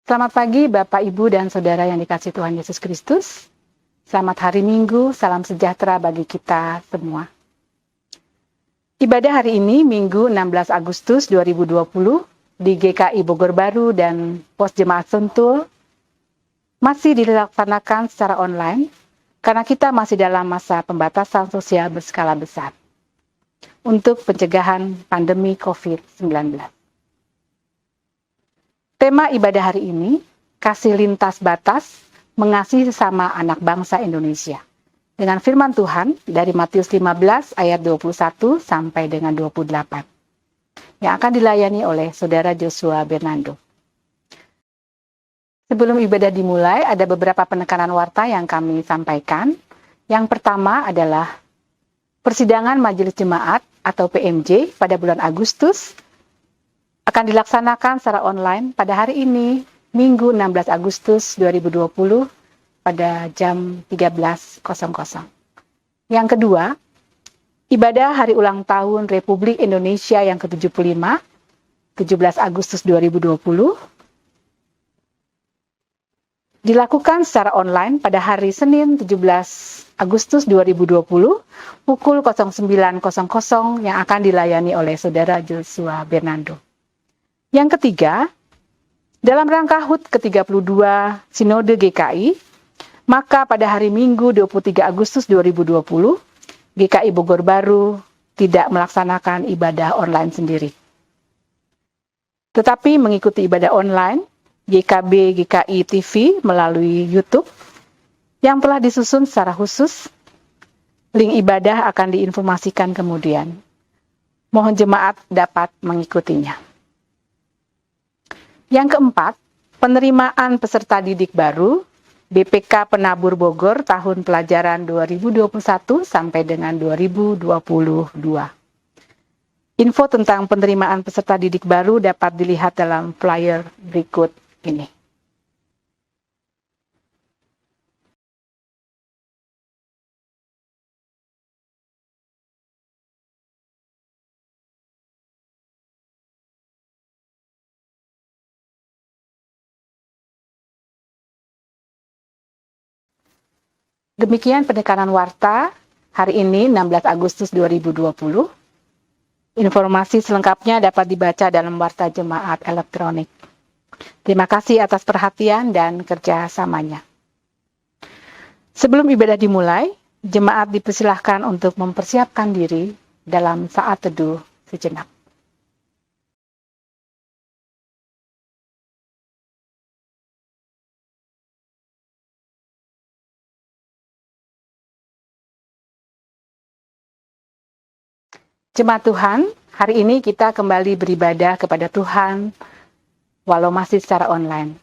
Selamat pagi Bapak, Ibu, dan Saudara yang dikasihi Tuhan Yesus Kristus. Selamat hari Minggu, salam sejahtera bagi kita semua. Ibadah hari ini, Minggu 16 Agustus 2020, di GKI Bogor Baru dan Pos Jemaat Sentul, masih dilaksanakan secara online, karena kita masih dalam masa pembatasan sosial berskala besar untuk pencegahan pandemi COVID-19. Tema ibadah hari ini, kasih lintas batas, mengasihi sesama anak bangsa Indonesia. Dengan firman Tuhan dari Matius 15 ayat 21 sampai dengan 28. Yang akan dilayani oleh Saudara Joshua Bernando. Sebelum ibadah dimulai, ada beberapa penekanan warta yang kami sampaikan. Yang pertama adalah persidangan Majelis Jemaat atau PMJ pada bulan Agustus akan dilaksanakan secara online pada hari ini, Minggu 16 Agustus 2020 pada jam 13.00. Yang kedua, ibadah hari ulang tahun Republik Indonesia yang ke-75, 17 Agustus 2020, dilakukan secara online pada hari Senin 17 Agustus 2020, pukul 09.00 yang akan dilayani oleh Saudara Joshua Bernando. Yang ketiga, dalam rangka HUT ke-32 Sinode GKI, maka pada hari Minggu 23 Agustus 2020, GKI Bogor Baru tidak melaksanakan ibadah online sendiri. Tetapi mengikuti ibadah online, GKB GKI TV melalui YouTube, yang telah disusun secara khusus, link ibadah akan diinformasikan kemudian. Mohon jemaat dapat mengikutinya. Yang keempat, penerimaan peserta didik baru BPK Penabur Bogor tahun pelajaran 2021 sampai dengan 2022. Info tentang penerimaan peserta didik baru dapat dilihat dalam flyer berikut ini. Demikian penekanan warta hari ini 16 Agustus 2020. Informasi selengkapnya dapat dibaca dalam warta jemaat elektronik. Terima kasih atas perhatian dan kerjasamanya. Sebelum ibadah dimulai, jemaat dipersilahkan untuk mempersiapkan diri dalam saat teduh sejenak. Jemaat Tuhan, hari ini kita kembali beribadah kepada Tuhan, walau masih secara online.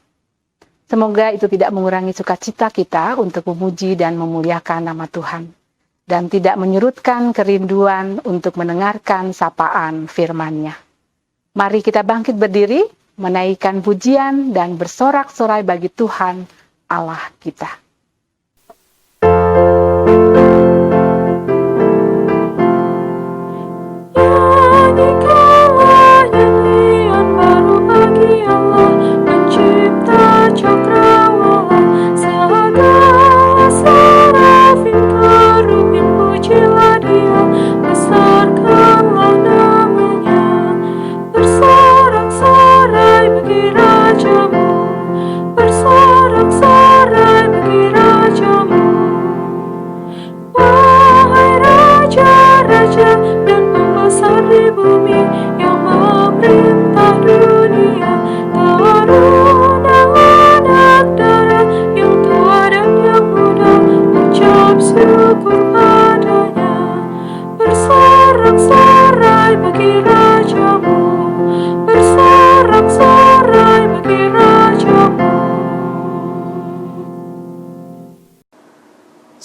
Semoga itu tidak mengurangi sukacita kita untuk memuji dan memuliakan nama Tuhan, dan tidak menyurutkan kerinduan untuk mendengarkan sapaan firman-Nya. Mari kita bangkit berdiri, menaikkan pujian dan bersorak-sorai bagi Tuhan Allah kita.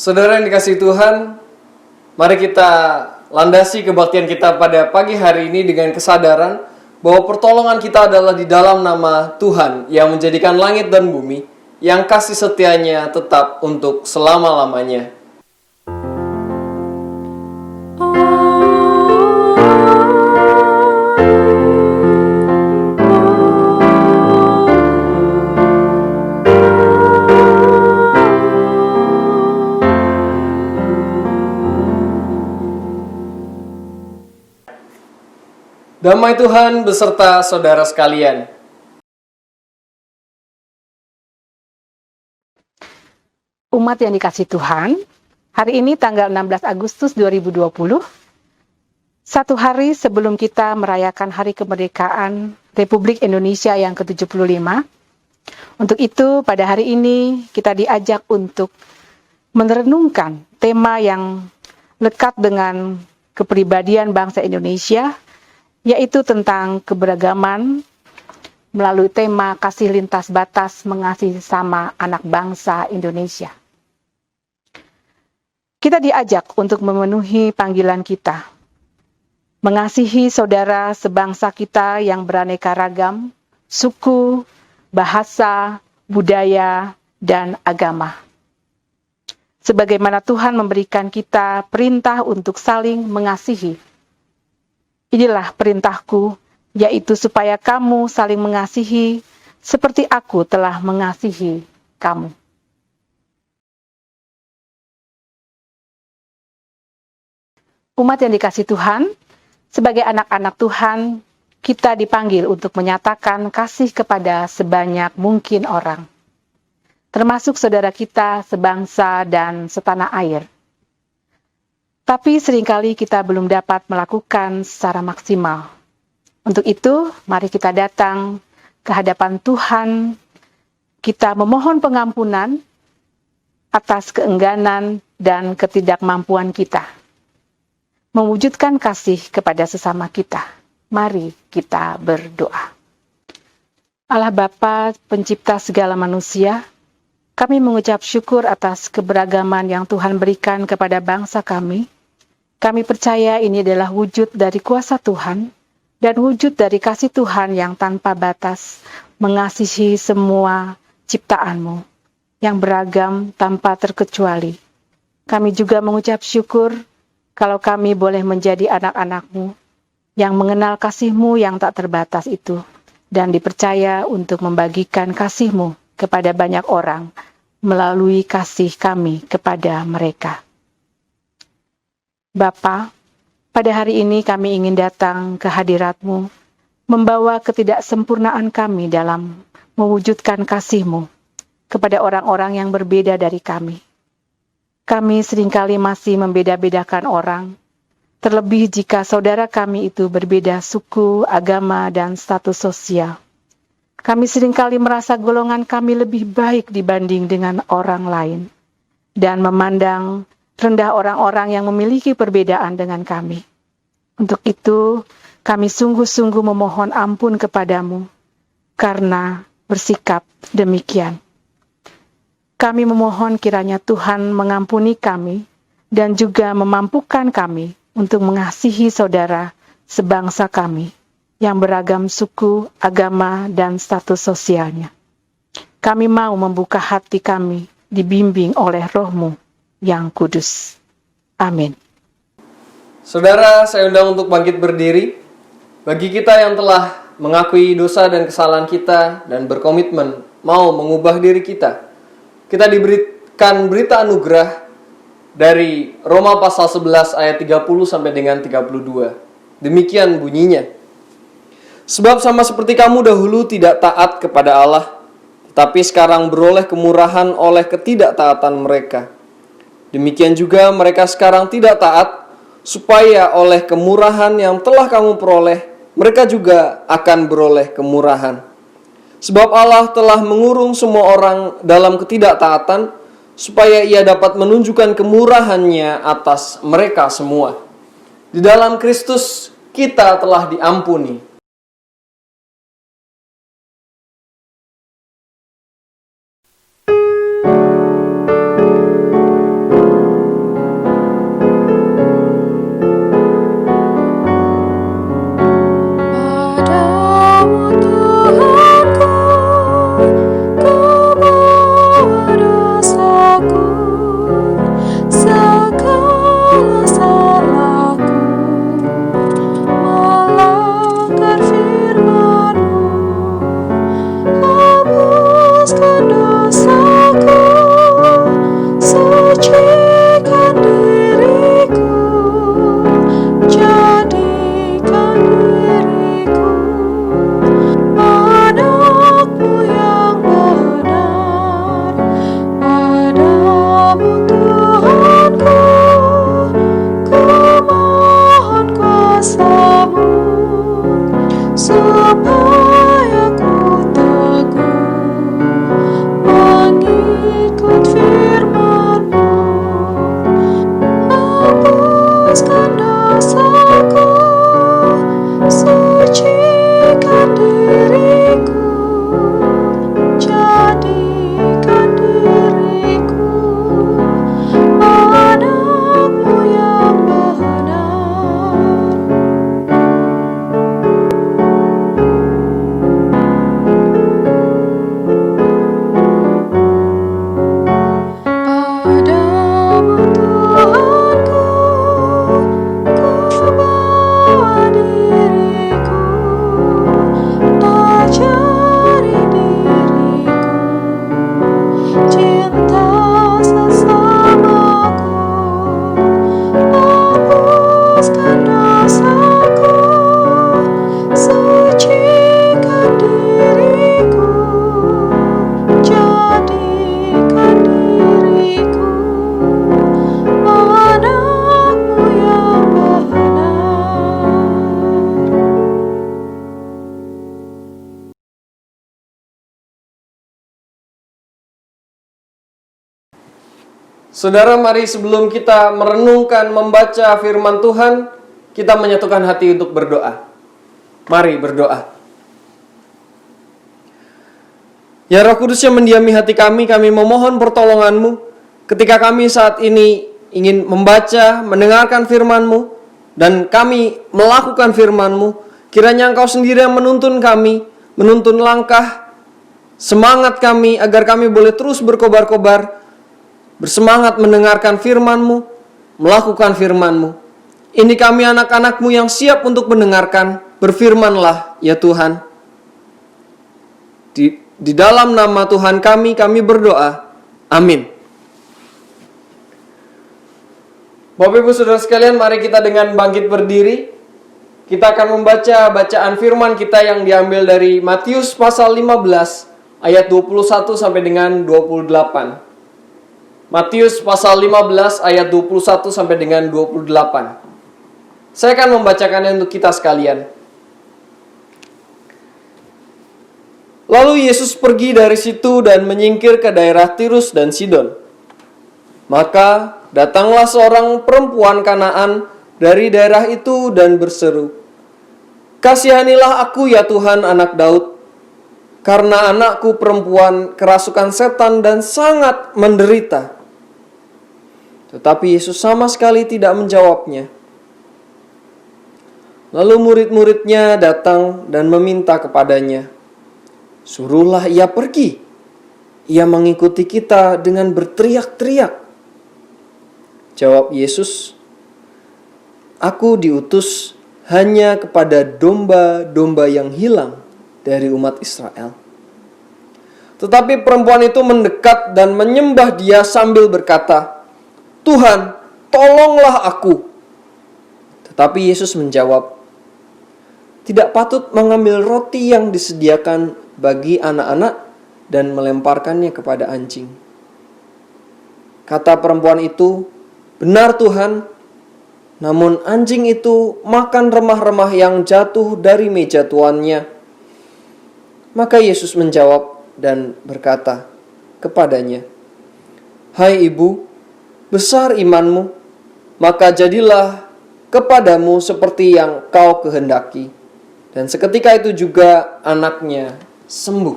Saudara yang dikasihi Tuhan, mari kita landasi kebaktian kita pada pagi hari ini dengan kesadaran bahwa pertolongan kita adalah di dalam nama Tuhan yang menjadikan langit dan bumi, yang kasih setianya tetap untuk selama-lamanya. Damai Tuhan beserta saudara sekalian. Umat yang dikasihi Tuhan, hari ini tanggal 16 Agustus 2020, satu hari sebelum kita merayakan Hari Kemerdekaan Republik Indonesia yang ke-75. Untuk itu, pada hari ini kita diajak untuk merenungkan tema yang lekat dengan kepribadian bangsa Indonesia, yaitu tentang keberagaman melalui tema kasih lintas batas mengasihi sesama anak bangsa Indonesia. Kita diajak untuk memenuhi panggilan kita, mengasihi saudara sebangsa kita yang beraneka ragam, suku, bahasa, budaya, dan agama. Sebagaimana Tuhan memberikan kita perintah untuk saling mengasihi. Inilah perintahku, yaitu supaya kamu saling mengasihi seperti aku telah mengasihi kamu. Umat yang dikasihi Tuhan, sebagai anak-anak Tuhan, kita dipanggil untuk menyatakan kasih kepada sebanyak mungkin orang, termasuk saudara kita sebangsa dan setanah air. Tapi seringkali kita belum dapat melakukan secara maksimal. Untuk itu, mari kita datang ke hadapan Tuhan, kita memohon pengampunan atas keengganan dan ketidakmampuan kita, mewujudkan kasih kepada sesama kita. Mari kita berdoa. Allah Bapa, pencipta segala manusia, kami mengucap syukur atas keberagaman yang Tuhan berikan kepada bangsa kami. Kami percaya ini adalah wujud dari kuasa Tuhan dan wujud dari kasih Tuhan yang tanpa batas mengasihi semua ciptaan-Mu yang beragam tanpa terkecuali. Kami juga mengucap syukur kalau kami boleh menjadi anak-anak-Mu yang mengenal kasih-Mu yang tak terbatas itu dan dipercaya untuk membagikan kasih-Mu kepada banyak orang melalui kasih kami kepada mereka. Bapa, pada hari ini kami ingin datang ke hadirat-Mu, membawa ketidaksempurnaan kami dalam mewujudkan kasih-Mu kepada orang-orang yang berbeda dari kami. Kami seringkali masih membeda-bedakan orang, terlebih jika saudara kami itu berbeda suku, agama, dan status sosial. Kami seringkali merasa golongan kami lebih baik dibanding dengan orang lain, dan memandang rendah orang-orang yang memiliki perbedaan dengan kami. Untuk itu, kami sungguh-sungguh memohon ampun kepadamu, karena bersikap demikian. Kami memohon kiranya Tuhan mengampuni kami, dan juga memampukan kami untuk mengasihi saudara sebangsa kami, yang beragam suku, agama, dan status sosialnya. Kami mau membuka hati kami, dibimbing oleh Roh-Mu yang kudus. Amin. Saudara, saya undang untuk bangkit berdiri. Bagi kita yang telah mengakui dosa dan kesalahan kita dan berkomitmen mau mengubah diri kita, kita diberikan berita anugerah dari Roma pasal 11 ayat 30 sampai dengan 32. Demikian bunyinya. Sebab sama seperti kamu dahulu tidak taat kepada Allah, tetapi sekarang beroleh kemurahan oleh ketidaktaatan mereka. Demikian juga mereka sekarang tidak taat, supaya oleh kemurahan yang telah kamu peroleh, mereka juga akan beroleh kemurahan. Sebab Allah telah mengurung semua orang dalam ketidaktaatan, supaya Ia dapat menunjukkan kemurahan-Nya atas mereka semua. Di dalam Kristus kita telah diampuni. Segala salahku Saudara, mari sebelum kita merenungkan, membaca firman Tuhan, kita menyatukan hati untuk berdoa. Mari berdoa. Ya Roh Kudus yang mendiami hati kami memohon pertolongan-Mu ketika kami saat ini ingin membaca, mendengarkan firman-Mu, dan kami melakukan firman-Mu. Kiranya Engkau sendiri yang menuntun kami, menuntun langkah, semangat kami, agar kami boleh terus berkobar-kobar, bersemangat mendengarkan firman-Mu, melakukan firman-Mu. Ini kami anak-anak-Mu yang siap untuk mendengarkan, berfirmanlah ya Tuhan. Di dalam nama Tuhan kami berdoa. Amin. Bapak Ibu Saudara sekalian, mari kita dengan bangkit berdiri. Kita akan membaca bacaan firman kita yang diambil dari Matius pasal 15 ayat 21 sampai dengan 28. Matius pasal 15 ayat 21 sampai dengan 28. Saya akan membacakannya untuk kita sekalian. Lalu Yesus pergi dari situ dan menyingkir ke daerah Tirus dan Sidon. Maka datanglah seorang perempuan Kanaan dari daerah itu dan berseru, "Kasihanilah aku ya Tuhan, anak Daud, karena anakku perempuan kerasukan setan dan sangat menderita." Tetapi Yesus sama sekali tidak menjawabnya. Lalu murid-muridnya datang dan meminta kepadanya, "Suruhlah ia pergi. Ia mengikuti kita dengan berteriak-teriak." Jawab Yesus, "Aku diutus hanya kepada domba-domba yang hilang dari umat Israel." Tetapi perempuan itu mendekat dan menyembah Dia sambil berkata, "Tuhan, tolonglah aku." Tetapi Yesus menjawab, "Tidak patut mengambil roti yang disediakan bagi anak-anak dan melemparkannya kepada anjing." Kata perempuan itu, "Benar Tuhan, namun anjing itu makan remah-remah yang jatuh dari meja tuannya." Maka Yesus menjawab dan berkata kepadanya, "Hai ibu, besar imanmu, maka jadilah kepadamu seperti yang kau kehendaki." Dan seketika itu juga anaknya sembuh.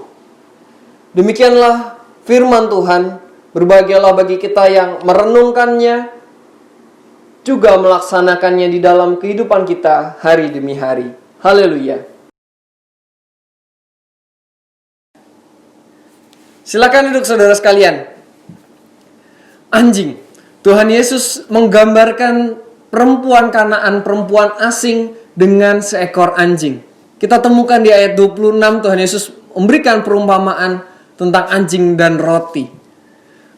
Demikianlah firman Tuhan. Berbahagialah bagi kita yang merenungkannya, juga melaksanakannya di dalam kehidupan kita hari demi hari. Haleluya. Silakan duduk saudara sekalian. Anjing. Tuhan Yesus menggambarkan perempuan Kanaan, perempuan asing dengan seekor anjing. Kita temukan di ayat 26 Tuhan Yesus memberikan perumpamaan tentang anjing dan roti.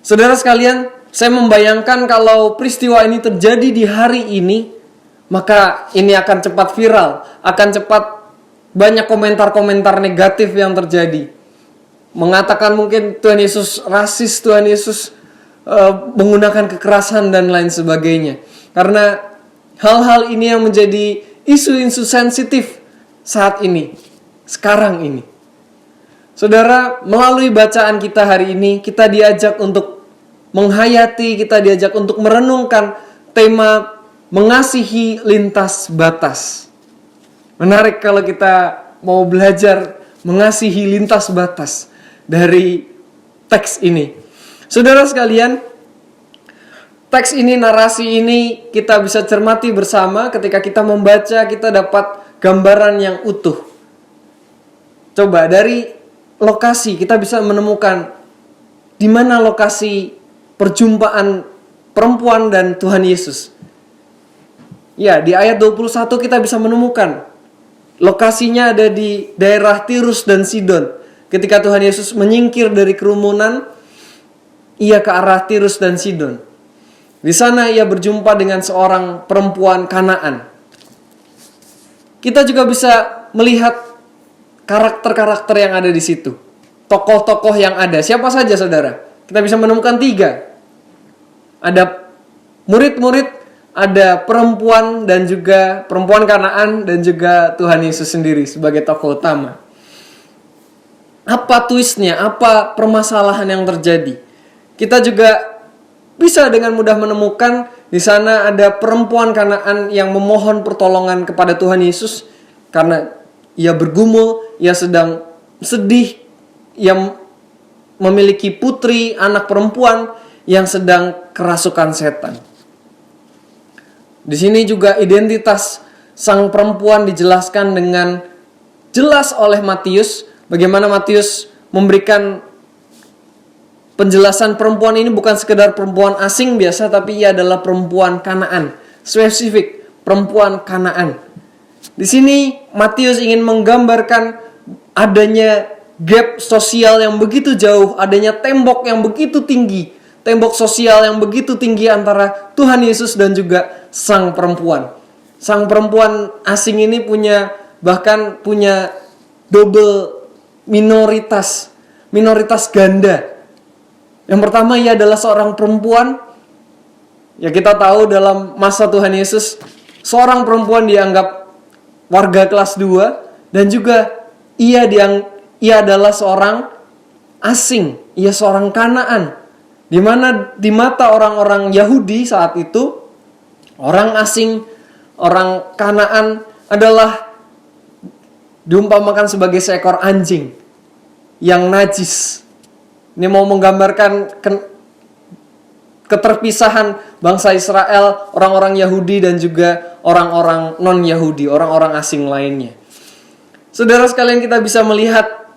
Saudara sekalian, saya membayangkan kalau peristiwa ini terjadi di hari ini, maka ini akan cepat viral, akan cepat banyak komentar-komentar negatif yang terjadi. Mengatakan mungkin Tuhan Yesus rasis, Tuhan Yesus menggunakan kekerasan dan lain sebagainya. Karena hal-hal ini yang menjadi isu-isu sensitif saat ini, sekarang ini. Saudara, melalui bacaan kita hari ini, kita diajak untuk menghayati, kita diajak untuk merenungkan tema mengasihi lintas batas. Menarik kalau kita mau belajar mengasihi lintas batas dari teks ini. Saudara sekalian, teks ini, narasi ini kita bisa cermati bersama. Ketika kita membaca, kita dapat gambaran yang utuh. Coba dari lokasi kita bisa menemukan di mana lokasi perjumpaan perempuan dan Tuhan Yesus. Ya, di ayat 21 kita bisa menemukan lokasinya ada di daerah Tirus dan Sidon. Ketika Tuhan Yesus menyingkir dari kerumunan, ia ke arah Tirus dan Sidon. Di sana ia berjumpa dengan seorang perempuan Kanaan. Kita juga bisa melihat karakter-karakter yang ada di situ. Tokoh-tokoh yang ada. Siapa saja saudara? Kita bisa menemukan 3. Ada murid-murid, ada perempuan dan juga perempuan Kanaan dan juga Tuhan Yesus sendiri sebagai tokoh utama. Apa twistnya? Apa permasalahan yang terjadi? Kita juga bisa dengan mudah menemukan di sana ada perempuan Kanaan yang memohon pertolongan kepada Tuhan Yesus karena ia bergumul, ia sedang sedih, ia memiliki putri, anak perempuan yang sedang kerasukan setan. Di sini juga identitas sang perempuan dijelaskan dengan jelas oleh Matius, bagaimana Matius memberikan penjelasan perempuan ini bukan sekedar perempuan asing biasa, tapi ia adalah perempuan Kanaan, spesifik perempuan Kanaan. Di sini Matius ingin menggambarkan adanya gap sosial yang begitu jauh, adanya tembok yang begitu tinggi, tembok sosial yang begitu tinggi antara Tuhan Yesus dan juga sang perempuan. Sang perempuan asing ini bahkan punya double minoritas ganda. Yang pertama, ia adalah seorang perempuan. Ya, kita tahu dalam masa Tuhan Yesus, seorang perempuan dianggap warga kelas 2 dan juga ia adalah seorang asing, ia seorang Kanaan. Di mana di mata orang-orang Yahudi saat itu, orang asing, orang Kanaan adalah diumpamakan sebagai seekor anjing yang najis. Ini mau menggambarkan keterpisahan bangsa Israel, orang-orang Yahudi dan juga orang-orang non-Yahudi, orang-orang asing lainnya. Saudara sekalian, kita bisa melihat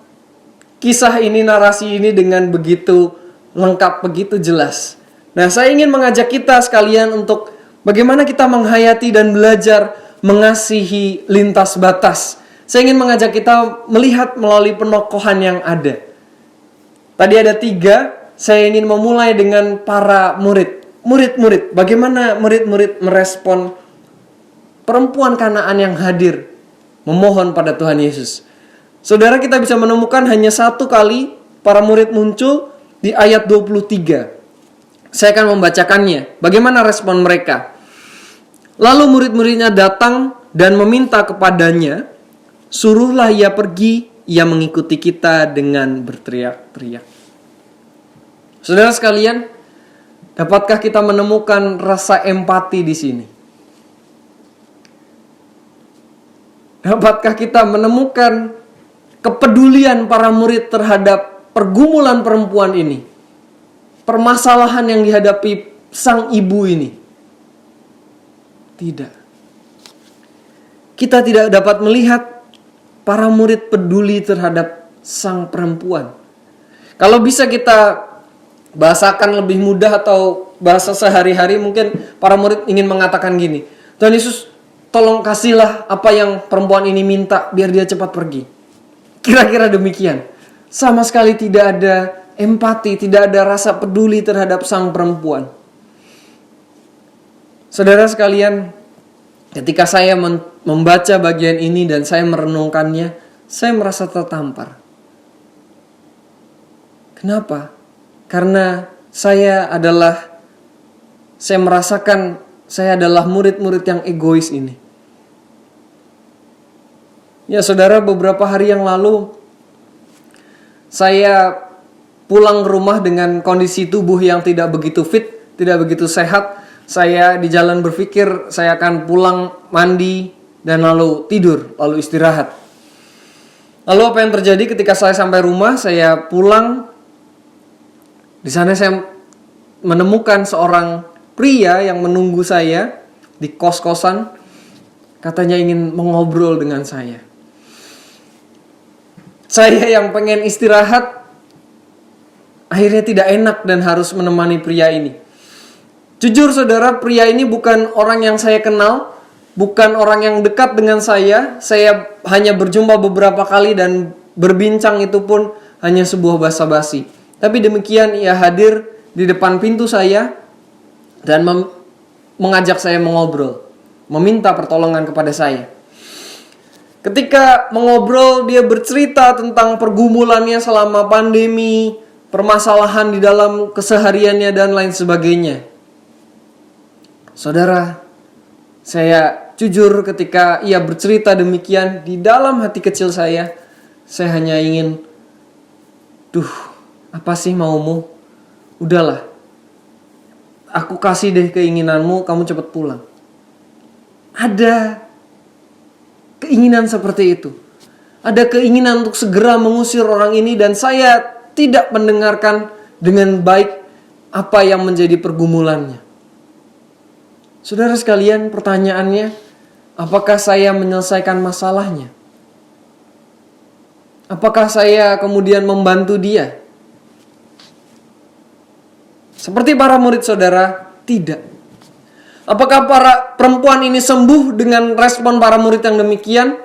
kisah ini, narasi ini dengan begitu lengkap, begitu jelas. Nah, saya ingin mengajak kita sekalian untuk bagaimana kita menghayati dan belajar mengasihi lintas batas. Saya ingin mengajak kita melihat melalui penokohan yang ada. Tadi ada 3, saya ingin memulai dengan para murid-murid. Bagaimana murid-murid merespon perempuan Kanaan yang hadir memohon pada Tuhan Yesus. Saudara, kita bisa menemukan hanya 1 kali para murid muncul di ayat 23. Saya akan membacakannya. Bagaimana respon mereka? Lalu murid-muridnya datang dan meminta kepadanya, "Suruhlah ia pergi, ia mengikuti kita," dengan berteriak-teriak. Saudara sekalian, dapatkah kita menemukan rasa empati di sini? Dapatkah kita menemukan kepedulian para murid terhadap pergumulan perempuan ini? Permasalahan yang dihadapi sang ibu ini? Tidak. Kita tidak dapat melihat para murid peduli terhadap sang perempuan. Kalau bisa kita bahasakan lebih mudah atau bahasa sehari-hari, mungkin para murid ingin mengatakan gini, "Tuhan Yesus, tolong kasihlah apa yang perempuan ini minta biar dia cepat pergi." Kira-kira demikian. Sama sekali tidak ada empati, tidak ada rasa peduli terhadap sang perempuan. Saudara sekalian, ketika saya membaca bagian ini dan saya merenungkannya, saya merasa tertampar. Kenapa? Karena saya merasakan saya adalah murid-murid yang egois ini. Ya saudara, beberapa hari yang lalu saya pulang ke rumah dengan kondisi tubuh yang tidak begitu fit, tidak begitu sehat. Saya di jalan berpikir saya akan pulang, mandi, dan lalu tidur, lalu istirahat. Lalu apa yang terjadi ketika saya sampai rumah, saya pulang. Di sana saya menemukan seorang pria yang menunggu saya di kos-kosan. Katanya ingin mengobrol dengan saya. Saya yang pengen istirahat, akhirnya tidak enak dan harus menemani pria ini. Jujur saudara, pria ini bukan orang yang saya kenal, bukan orang yang dekat dengan saya. Saya hanya berjumpa beberapa kali dan berbincang itu pun hanya sebuah basa-basi. Tapi demikian ia hadir di depan pintu saya dan mengajak saya mengobrol, meminta pertolongan kepada saya. Ketika mengobrol, dia bercerita tentang pergumulannya selama pandemi, permasalahan di dalam kesehariannya dan lain sebagainya. Saudara, saya jujur ketika ia bercerita demikian, di dalam hati kecil saya hanya ingin, apa sih maumu? Udahlah, aku kasih deh keinginanmu, kamu cepat pulang. Ada keinginan seperti itu. Ada keinginan untuk segera mengusir orang ini, dan saya tidak mendengarkan dengan baik apa yang menjadi pergumulannya. Saudara sekalian, pertanyaannya, apakah saya menyelesaikan masalahnya? Apakah saya kemudian membantu dia? Seperti para murid saudara, tidak. Apakah para perempuan ini sembuh dengan respon para murid yang demikian?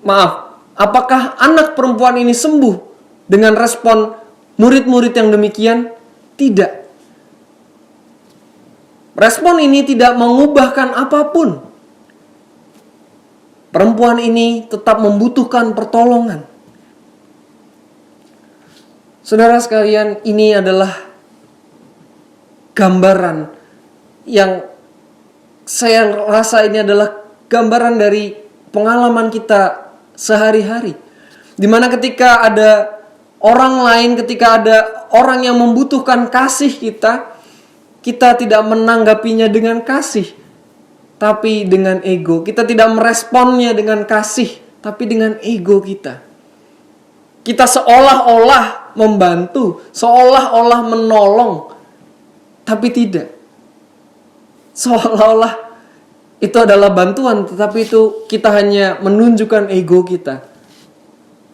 Maaf, apakah anak perempuan ini sembuh dengan respon murid-murid yang demikian? Tidak. Respon ini tidak mengubahkan apapun. Perempuan ini tetap membutuhkan pertolongan. Saudara sekalian, ini adalah gambaran yang saya rasa ini adalah gambaran dari pengalaman kita sehari-hari. Dimana ketika ada orang lain, ketika ada orang yang membutuhkan kasih kita, kita tidak menanggapinya dengan kasih, tapi dengan ego. Kita tidak meresponnya dengan kasih, tapi dengan ego kita. Kita seolah-olah membantu, seolah-olah menolong, tapi tidak. Seolah-olah itu adalah bantuan, tetapi itu kita hanya menunjukkan ego kita.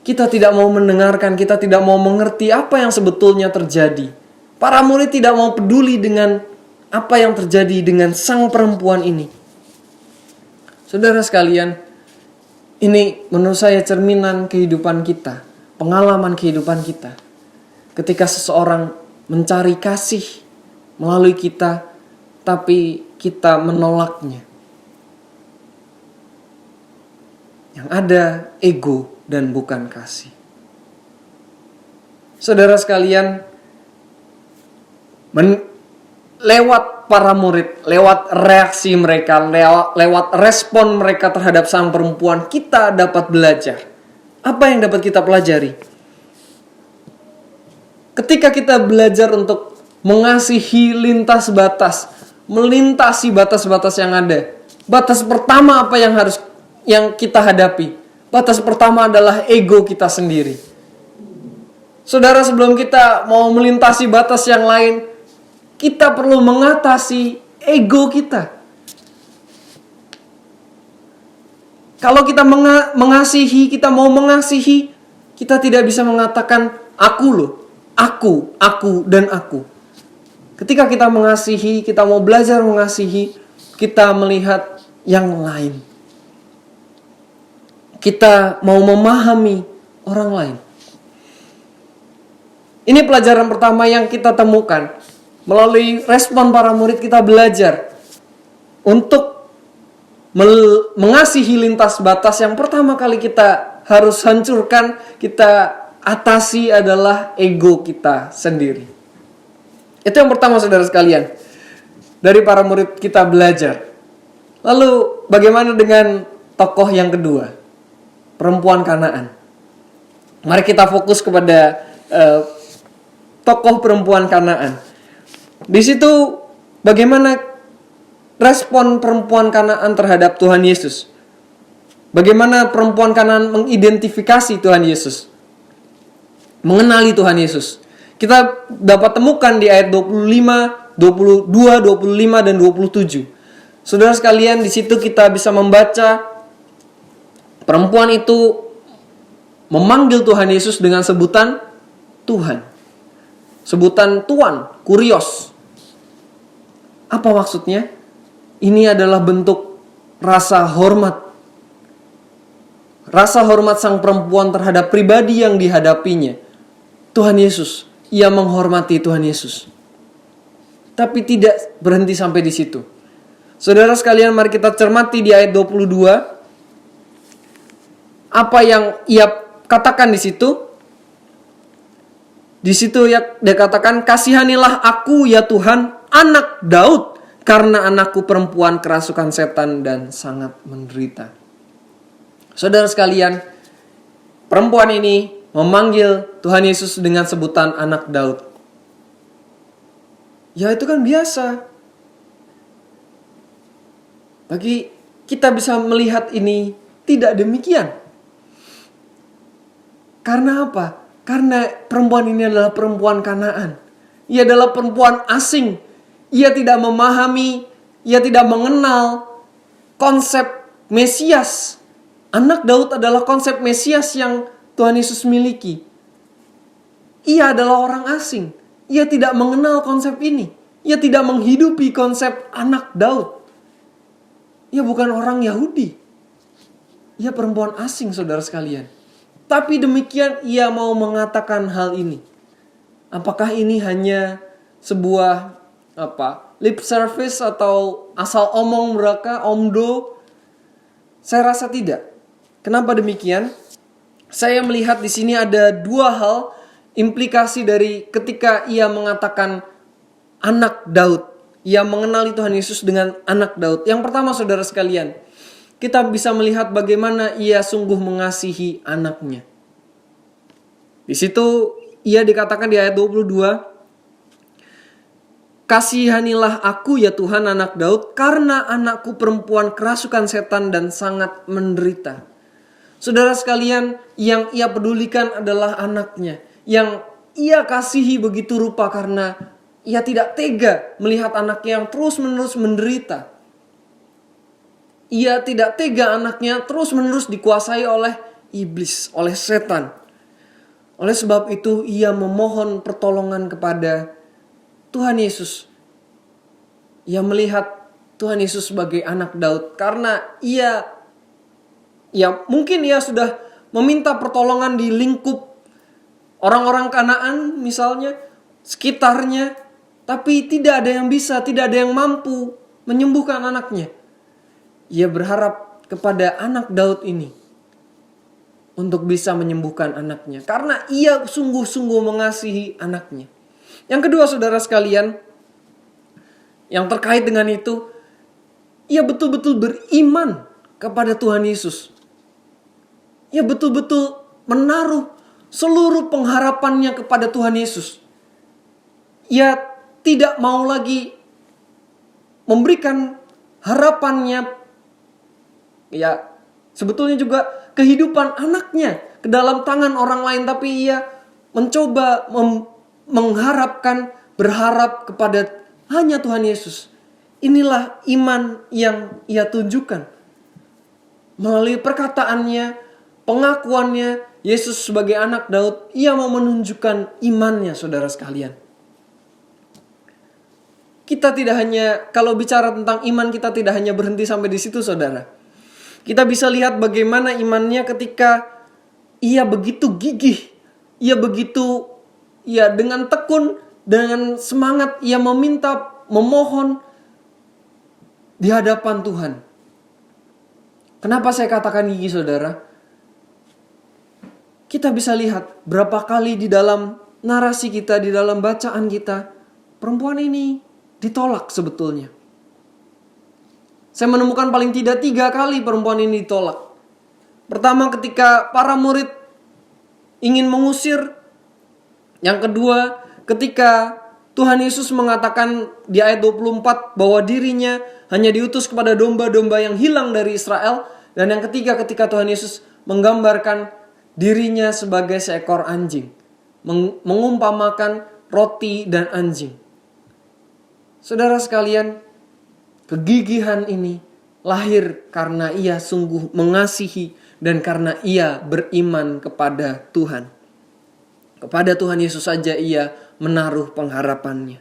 Kita tidak mau mendengarkan, kita tidak mau mengerti apa yang sebetulnya terjadi. Para murid tidak mau peduli dengan apa yang terjadi dengan sang perempuan ini. Saudara sekalian, ini menurut saya cerminan kehidupan kita, pengalaman kehidupan kita. Ketika seseorang mencari kasih melalui kita, tapi kita menolaknya. Yang ada ego dan bukan kasih. Saudara sekalian, lewat para murid, lewat reaksi mereka, lewat respon mereka terhadap sang perempuan, kita dapat belajar. Apa yang dapat kita pelajari? Ketika kita belajar untuk mengasihi lintas batas, melintasi batas-batas yang ada. Batas pertama apa yang kita hadapi? Batas pertama adalah ego kita sendiri. Saudara, sebelum kita mau melintasi batas yang lain, kita perlu mengatasi ego kita. Kalau kita mengasihi, kita mau mengasihi, kita tidak bisa mengatakan aku loh, aku, dan aku. Ketika kita mengasihi, kita mau belajar mengasihi, kita melihat yang lain. Kita mau memahami orang lain. Ini pelajaran pertama yang kita temukan. Melalui respon para murid kita belajar untuk mengasihi lintas batas. Yang pertama kali kita harus hancurkan, kita atasi adalah ego kita sendiri. Itu yang pertama, saudara sekalian. Dari para murid kita belajar. Lalu bagaimana dengan tokoh yang kedua? Perempuan Kanaan. Mari kita fokus kepada tokoh perempuan Kanaan. Di situ bagaimana respon perempuan Kanaan terhadap Tuhan Yesus? Bagaimana perempuan Kanaan mengidentifikasi Tuhan Yesus? Mengenali Tuhan Yesus. Kita dapat temukan di ayat 25, 22, 25, dan 27. Saudara sekalian, di situ kita bisa membaca perempuan itu memanggil Tuhan Yesus dengan sebutan Tuhan. Sebutan Tuan, kurios. Apa maksudnya? Ini adalah bentuk rasa hormat. Rasa hormat sang perempuan terhadap pribadi yang dihadapinya. Tuhan Yesus. Ia menghormati Tuhan Yesus. Tapi tidak berhenti sampai di situ. Saudara sekalian, mari kita cermati di ayat 22. Apa yang ia katakan di situ? Di situ dia katakan, kasihanilah aku ya Tuhan, anak Daud, karena anakku perempuan kerasukan setan dan sangat menderita. Saudara sekalian, perempuan ini memanggil Tuhan Yesus dengan sebutan anak Daud. Ya itu kan biasa. Bagi kita bisa melihat ini tidak demikian. Karena apa? Karena perempuan ini adalah perempuan Kanaan. Ia adalah perempuan asing. Ia tidak memahami, ia tidak mengenal konsep Mesias. Anak Daud adalah konsep Mesias yang Tuhan Yesus miliki. Ia adalah orang asing. Ia tidak mengenal konsep ini. Ia tidak menghidupi konsep anak Daud. Ia bukan orang Yahudi. Ia perempuan asing, saudara sekalian. Tapi demikian ia mau mengatakan hal ini. Apakah ini hanya sebuah lip service atau asal omong mereka, omdo? Saya rasa tidak. Kenapa demikian? Saya melihat di sini ada dua hal implikasi dari ketika ia mengatakan anak Daud. Ia mengenali Tuhan Yesus dengan anak Daud. Yang pertama, saudara sekalian, kita bisa melihat bagaimana ia sungguh mengasihi anaknya. Di situ ia dikatakan di ayat 22, "Kasihanilah aku ya Tuhan anak Daud, karena anakku perempuan kerasukan setan dan sangat menderita." Saudara sekalian, yang ia pedulikan adalah anaknya. Yang ia kasihi begitu rupa karena ia tidak tega melihat anaknya yang terus-menerus menderita. Ia tidak tega anaknya terus-menerus dikuasai oleh iblis, oleh setan. Oleh sebab itu ia memohon pertolongan kepada Tuhan Yesus. Ia melihat Tuhan Yesus sebagai anak Daud karena mungkin ia sudah meminta pertolongan di lingkup orang-orang Kanaan misalnya, sekitarnya, tapi tidak ada yang bisa, tidak ada yang mampu menyembuhkan anaknya. Ia berharap kepada anak Daud ini untuk bisa menyembuhkan anaknya. Karena ia sungguh-sungguh mengasihi anaknya. Yang kedua, saudara sekalian, yang terkait dengan itu, ia betul-betul beriman kepada Tuhan Yesus. Ia betul-betul menaruh seluruh pengharapannya kepada Tuhan Yesus. Ia tidak mau lagi memberikan harapannya, sebetulnya juga kehidupan anaknya ke dalam tangan orang lain, tapi ia mencoba berharap kepada hanya Tuhan Yesus. Inilah iman yang ia tunjukkan. Melalui perkataannya, pengakuannya, Yesus sebagai anak Daud, ia mau menunjukkan imannya, saudara sekalian. Kita tidak hanya, kalau bicara tentang iman, kita tidak hanya berhenti sampai di situ, saudara. Kita bisa lihat bagaimana imannya ketika ia begitu gigih, ia begitu, dengan tekun, dengan semangat, ia memohon di hadapan Tuhan. Kenapa saya katakan gigih, saudara? Kita bisa lihat berapa kali di dalam narasi kita, di dalam bacaan kita, perempuan ini ditolak sebetulnya. Saya menemukan paling tidak 3 kali perempuan ini ditolak. Pertama ketika para murid ingin mengusir. Yang kedua ketika Tuhan Yesus mengatakan di ayat 24 bahwa dirinya hanya diutus kepada domba-domba yang hilang dari Israel. Dan yang ketiga ketika Tuhan Yesus menggambarkan dirinya sebagai seekor anjing. Mengumpamakan roti dan anjing. Saudara sekalian, kegigihan ini lahir karena ia sungguh mengasihi dan karena ia beriman kepada Tuhan. Kepada Tuhan Yesus saja ia menaruh pengharapannya.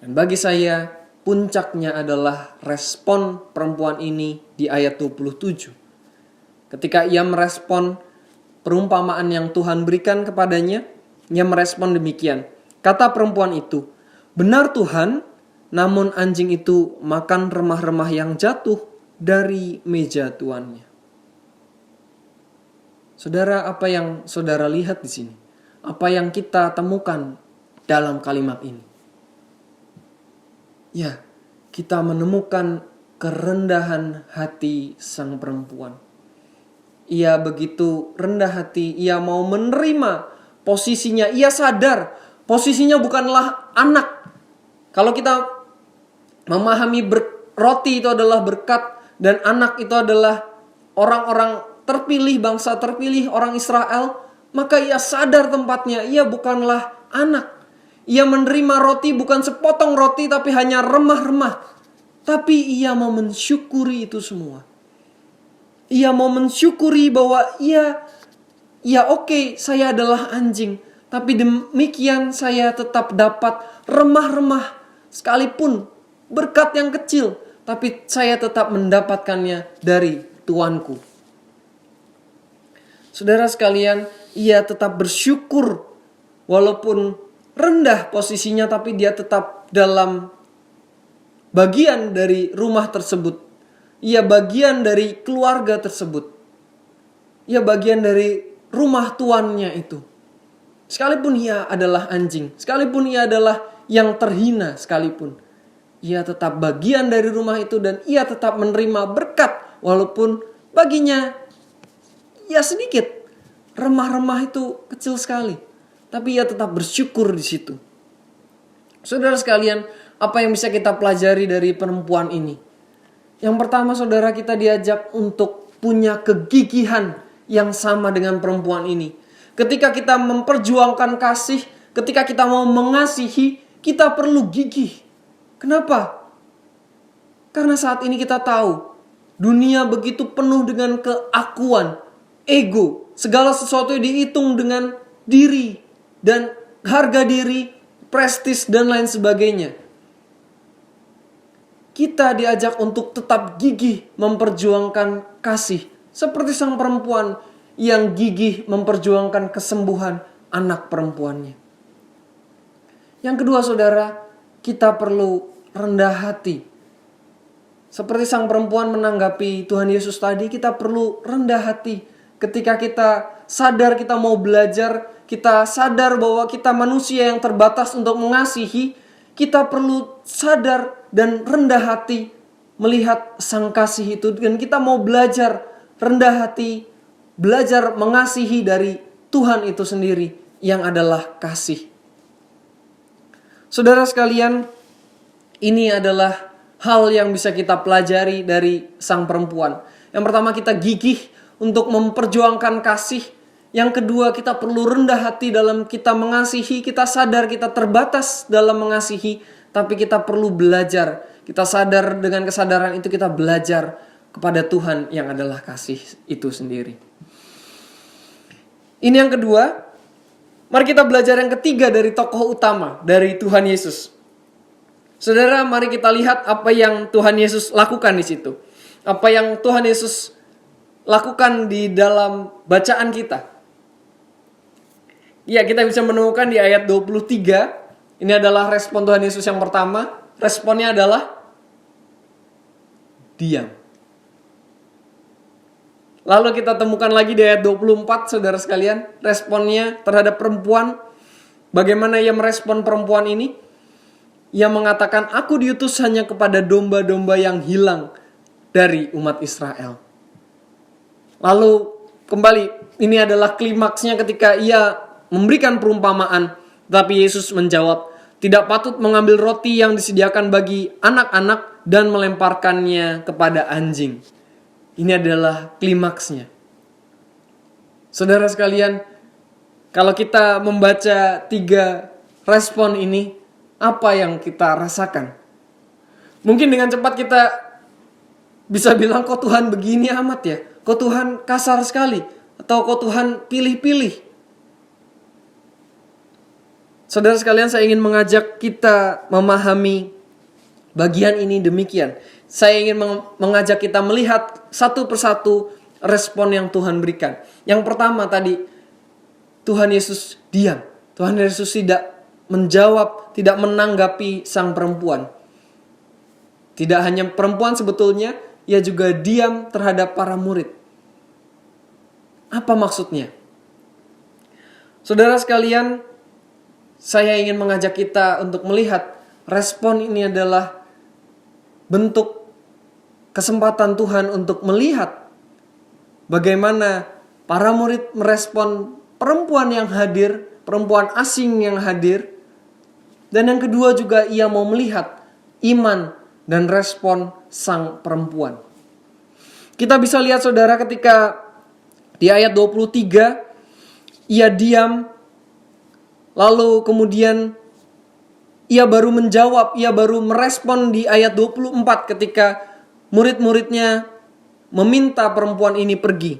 Dan bagi saya, puncaknya adalah respon perempuan ini di ayat 27. Ketika ia merespon perumpamaan yang Tuhan berikan kepadanya, ia merespon demikian. Kata perempuan itu, "Benar Tuhan, namun anjing itu makan remah-remah yang jatuh dari meja tuannya." Saudara, apa yang saudara lihat di sini? Apa yang kita temukan dalam kalimat ini? Ya, kita menemukan kerendahan hati sang perempuan. Ia begitu rendah hati, ia mau menerima posisinya, ia sadar posisinya bukanlah anak. Kalau kita memahami roti itu adalah berkat dan anak itu adalah orang-orang terpilih, bangsa terpilih, orang Israel, maka ia sadar tempatnya, ia bukanlah anak. Ia menerima roti bukan sepotong roti tapi hanya remah-remah. Tapi ia mau mensyukuri itu semua. Ia mau mensyukuri bahwa oke, saya adalah anjing. Tapi demikian saya tetap dapat remah-remah. Sekalipun berkat yang kecil. Tapi saya tetap mendapatkannya dari Tuanku. Saudara sekalian, ia tetap bersyukur. Walaupun rendah posisinya, tapi dia tetap dalam bagian dari rumah tersebut. Ia bagian dari keluarga tersebut. Ia bagian dari rumah tuannya itu. Sekalipun ia adalah anjing, sekalipun ia adalah yang terhina sekalipun, ia tetap bagian dari rumah itu dan ia tetap menerima berkat. Walaupun baginya ya sedikit, remah-remah itu kecil sekali, tapi ia tetap bersyukur di situ. Saudara sekalian, apa yang bisa kita pelajari dari perempuan ini? Yang pertama, saudara, kita diajak untuk punya kegigihan yang sama dengan perempuan ini. Ketika kita memperjuangkan kasih, ketika kita mau mengasihi, kita perlu gigih. Kenapa? Karena saat ini kita tahu, dunia begitu penuh dengan keakuan, ego, segala sesuatu yang dihitung dengan diri, dan harga diri, prestis, dan lain sebagainya. Kita diajak untuk tetap gigih memperjuangkan kasih. Seperti sang perempuan yang gigih memperjuangkan kesembuhan anak perempuannya. Yang kedua, saudara, kita perlu rendah hati. Seperti sang perempuan menanggapi Tuhan Yesus tadi, kita perlu rendah hati. Ketika kita sadar kita mau belajar, kita sadar bahwa kita manusia yang terbatas untuk mengasihi, kita perlu sadar dan rendah hati melihat sang kasih itu. Dan kita mau belajar rendah hati, belajar mengasihi dari Tuhan itu sendiri yang adalah kasih. Saudara sekalian, ini adalah hal yang bisa kita pelajari dari sang perempuan. Yang pertama, kita gigih untuk memperjuangkan kasih. Yang kedua, kita perlu rendah hati dalam kita mengasihi. Kita sadar kita terbatas dalam mengasihi, tapi kita perlu belajar. Kita sadar, dengan kesadaran itu kita belajar kepada Tuhan yang adalah kasih itu sendiri. Ini yang kedua. Mari kita belajar yang ketiga dari tokoh utama, dari Tuhan Yesus. Saudara, mari kita lihat apa yang Tuhan Yesus lakukan di situ. Apa yang Tuhan Yesus lakukan di dalam bacaan kita. Ya, kita bisa menemukan di ayat 23. Ini adalah respon Tuhan Yesus yang pertama. Responnya adalah diam. Lalu kita temukan lagi di ayat 24, saudara sekalian. Responnya terhadap perempuan. Bagaimana ia merespon perempuan ini? Ia mengatakan, aku diutus hanya kepada domba-domba yang hilang dari umat Israel. Lalu kembali, ini adalah klimaksnya ketika ia memberikan perumpamaan. Tapi Yesus menjawab, tidak patut mengambil roti yang disediakan bagi anak-anak dan melemparkannya kepada anjing. Ini adalah klimaksnya. Saudara sekalian, kalau kita membaca 3 respon ini, apa yang kita rasakan? Mungkin dengan cepat kita bisa bilang, kok Tuhan begini amat ya? Kok Tuhan kasar sekali? Atau kok Tuhan pilih-pilih? Saudara sekalian, saya ingin mengajak kita memahami bagian ini demikian. Saya ingin mengajak kita melihat satu persatu respon yang Tuhan berikan. Yang pertama tadi, Tuhan Yesus diam. Tuhan Yesus tidak menjawab, tidak menanggapi sang perempuan. Tidak hanya perempuan sebetulnya, ia juga diam terhadap para murid. Apa maksudnya? Saudara sekalian, saya ingin mengajak kita untuk melihat respon ini adalah bentuk kesempatan Tuhan untuk melihat bagaimana para murid merespon perempuan yang hadir, perempuan asing yang hadir, Dan yang kedua juga ia mau melihat iman dan respon sang perempuan. Kita bisa lihat saudara ketika di ayat 23 ia diam, lalu kemudian ia baru menjawab, ia baru merespon di ayat 24 ketika murid-muridnya meminta perempuan ini pergi.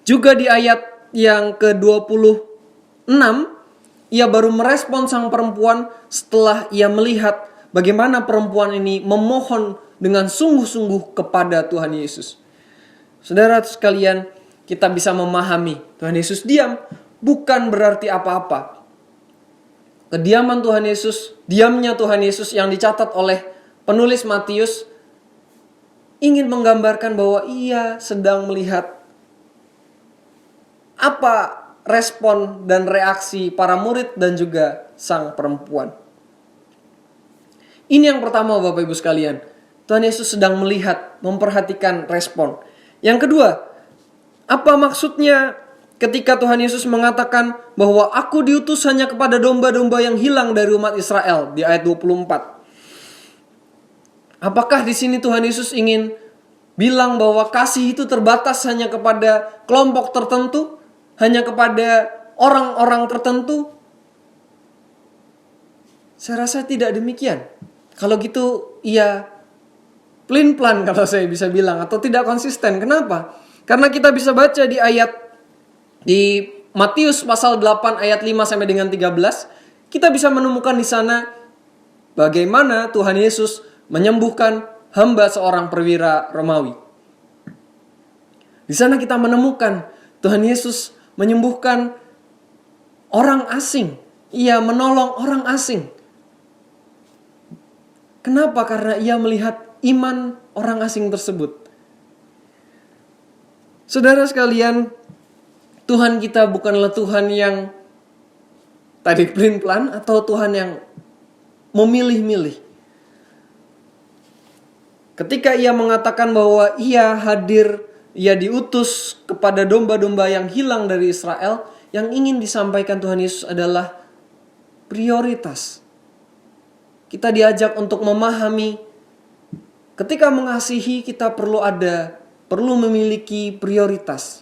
Juga di ayat yang ke-26, ia baru merespon sang perempuan setelah ia melihat bagaimana perempuan ini memohon dengan sungguh-sungguh kepada Tuhan Yesus. Saudara sekalian, kita bisa memahami Tuhan Yesus diam bukan berarti apa-apa. Kediaman Tuhan Yesus, diamnya Tuhan Yesus yang dicatat oleh penulis Matius ingin menggambarkan bahwa ia sedang melihat apa respon dan reaksi para murid dan juga sang perempuan. Ini yang pertama Bapak Ibu sekalian. Tuhan Yesus sedang melihat, memperhatikan respon. Yang kedua, apa maksudnya ketika Tuhan Yesus mengatakan bahwa aku diutus hanya kepada domba-domba yang hilang dari umat Israel di ayat 24. Apakah di sini Tuhan Yesus ingin bilang bahwa kasih itu terbatas hanya kepada kelompok tertentu, hanya kepada orang-orang tertentu? Saya rasa tidak demikian. Kalau gitu ia pelin-pelan kalau saya bisa bilang, atau tidak konsisten. Kenapa? Karena kita bisa baca di Matius pasal 8 ayat 5 sampai dengan 13, kita bisa menemukan di sana bagaimana Tuhan Yesus menyembuhkan hamba seorang perwira Romawi. Di sana kita menemukan Tuhan Yesus menyembuhkan orang asing. Ia menolong orang asing. Kenapa? Karena ia melihat iman orang asing tersebut. Saudara sekalian, Tuhan kita bukanlah Tuhan yang tadi pelin-pelan atau Tuhan yang memilih-milih. Ketika ia mengatakan bahwa ia hadir, ia diutus kepada domba-domba yang hilang dari Israel, yang ingin disampaikan Tuhan Yesus adalah prioritas. Kita diajak untuk memahami ketika mengasihi kita perlu memiliki prioritas.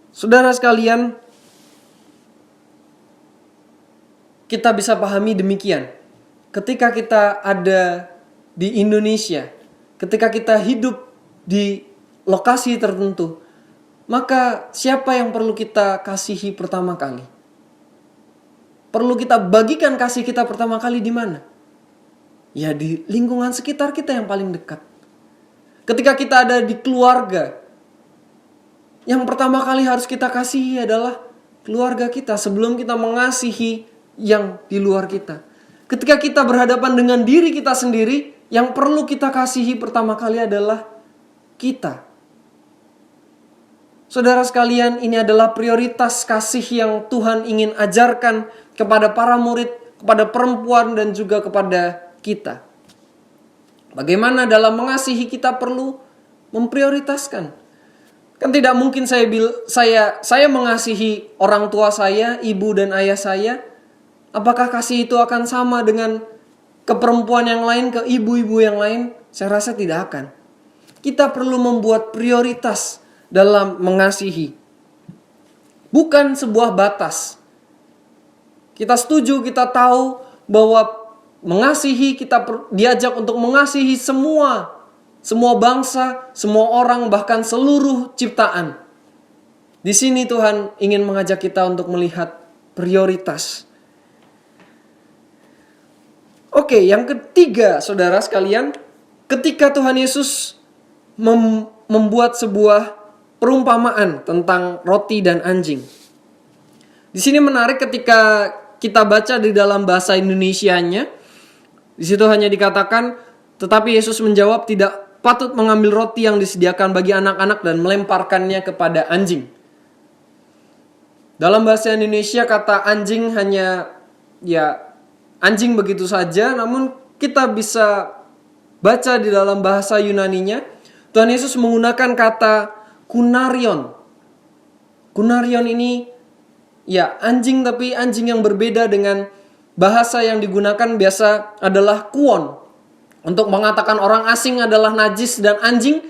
Saudara sekalian, kita bisa pahami demikian. Ketika kita ada di Indonesia, ketika kita hidup di lokasi tertentu, maka siapa yang perlu kita kasihi pertama kali? Perlu kita bagikan kasih kita pertama kali di mana? Ya di lingkungan sekitar kita yang paling dekat. Ketika kita ada di keluarga, yang pertama kali harus kita kasihi adalah keluarga kita sebelum kita mengasihi yang di luar kita. Ketika kita berhadapan dengan diri kita sendiri, yang perlu kita kasihi pertama kali adalah kita. Saudara sekalian, ini adalah prioritas kasih yang Tuhan ingin ajarkan kepada para murid, kepada perempuan dan juga kepada kita. Bagaimana dalam mengasihi kita perlu memprioritaskan. Kan tidak mungkin saya mengasihi orang tua saya, ibu dan ayah saya. Apakah kasih itu akan sama dengan ke perempuan yang lain, ke ibu-ibu yang lain? Saya rasa tidak akan. Kita perlu membuat prioritas dalam mengasihi. Bukan sebuah batas. Kita setuju, kita tahu bahwa mengasihi, kita diajak untuk mengasihi semua bangsa, semua orang, bahkan seluruh ciptaan. Di sini Tuhan ingin mengajak kita untuk melihat prioritas. Oke, yang ketiga, saudara sekalian, ketika Tuhan Yesus membuat sebuah perumpamaan tentang roti dan anjing. Di sini menarik ketika kita baca di dalam bahasa Indonesianya. Di situ hanya dikatakan, tetapi Yesus menjawab, tidak patut mengambil roti yang disediakan bagi anak-anak dan melemparkannya kepada anjing. Dalam bahasa Indonesia kata anjing hanya anjing begitu saja, namun kita bisa baca di dalam bahasa Yunaninya, Tuhan Yesus menggunakan kata kunarion. Kunarion ini ya anjing, tapi anjing yang berbeda dengan bahasa yang digunakan biasa adalah kuon. Untuk mengatakan orang asing adalah najis dan anjing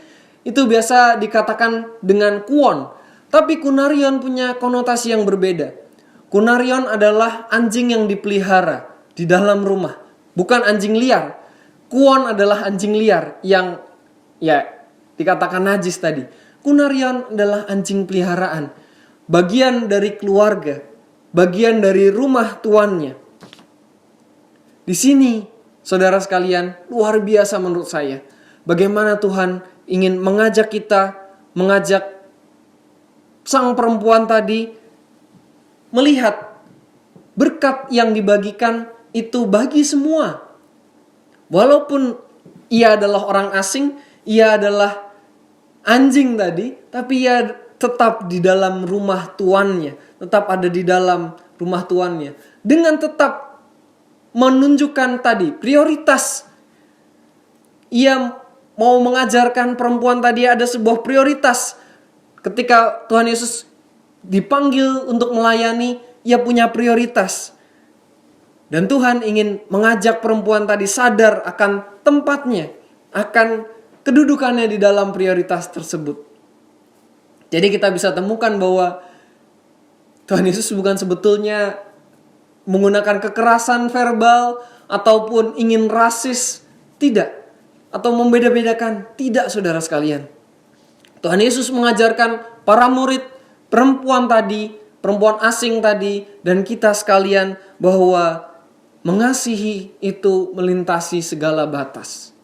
itu biasa dikatakan dengan kuon. Tapi kunarion punya konotasi yang berbeda. Kunarion adalah anjing yang dipelihara di dalam rumah, bukan anjing liar. Kuon adalah anjing liar yang ya dikatakan najis tadi. Kunarion adalah anjing peliharaan, bagian dari keluarga, bagian dari rumah tuannya. Di sini, saudara sekalian, luar biasa menurut saya. Bagaimana Tuhan ingin mengajak kita, mengajak sang perempuan tadi melihat berkat yang dibagikan itu bagi semua. Walaupun ia adalah orang asing, ia adalah anjing tadi, tapi ia tetap di dalam rumah tuannya, tetap ada di dalam rumah tuannya. Dengan tetap menunjukkan tadi prioritas. Ia mau mengajarkan perempuan tadi ada sebuah prioritas. Ketika Tuhan Yesus dipanggil untuk melayani, ia punya prioritas. Dan Tuhan ingin mengajak perempuan tadi sadar akan tempatnya, akan kedudukannya di dalam prioritas tersebut. Jadi kita bisa temukan bahwa Tuhan Yesus bukan sebetulnya menggunakan kekerasan verbal ataupun ingin rasis, tidak. Atau membeda-bedakan, tidak saudara sekalian. Tuhan Yesus mengajarkan para murid, perempuan tadi, perempuan asing tadi, dan kita sekalian bahwa mengasihi itu melintasi segala batas.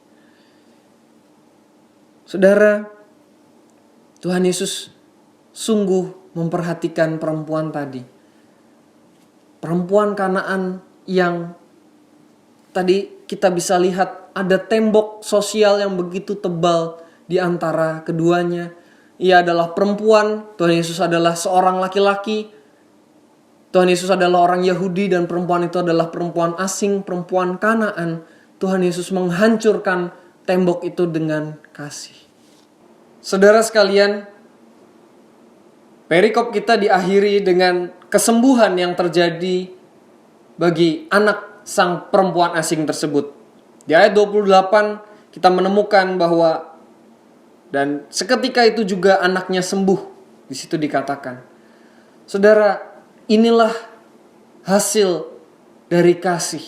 Saudara, Tuhan Yesus sungguh memperhatikan perempuan tadi. Perempuan Kanaan yang tadi kita bisa lihat ada tembok sosial yang begitu tebal di antara keduanya. Ia adalah perempuan, Tuhan Yesus adalah seorang laki-laki. Tuhan Yesus adalah orang Yahudi dan perempuan itu adalah perempuan asing, perempuan Kanaan. Tuhan Yesus menghancurkan tembok itu dengan kasih. Saudara sekalian, perikop kita diakhiri dengan kesembuhan yang terjadi bagi anak sang perempuan asing tersebut. Di ayat 28 kita menemukan bahwa dan seketika itu juga anaknya sembuh. Di situ dikatakan. Saudara, inilah hasil dari kasih.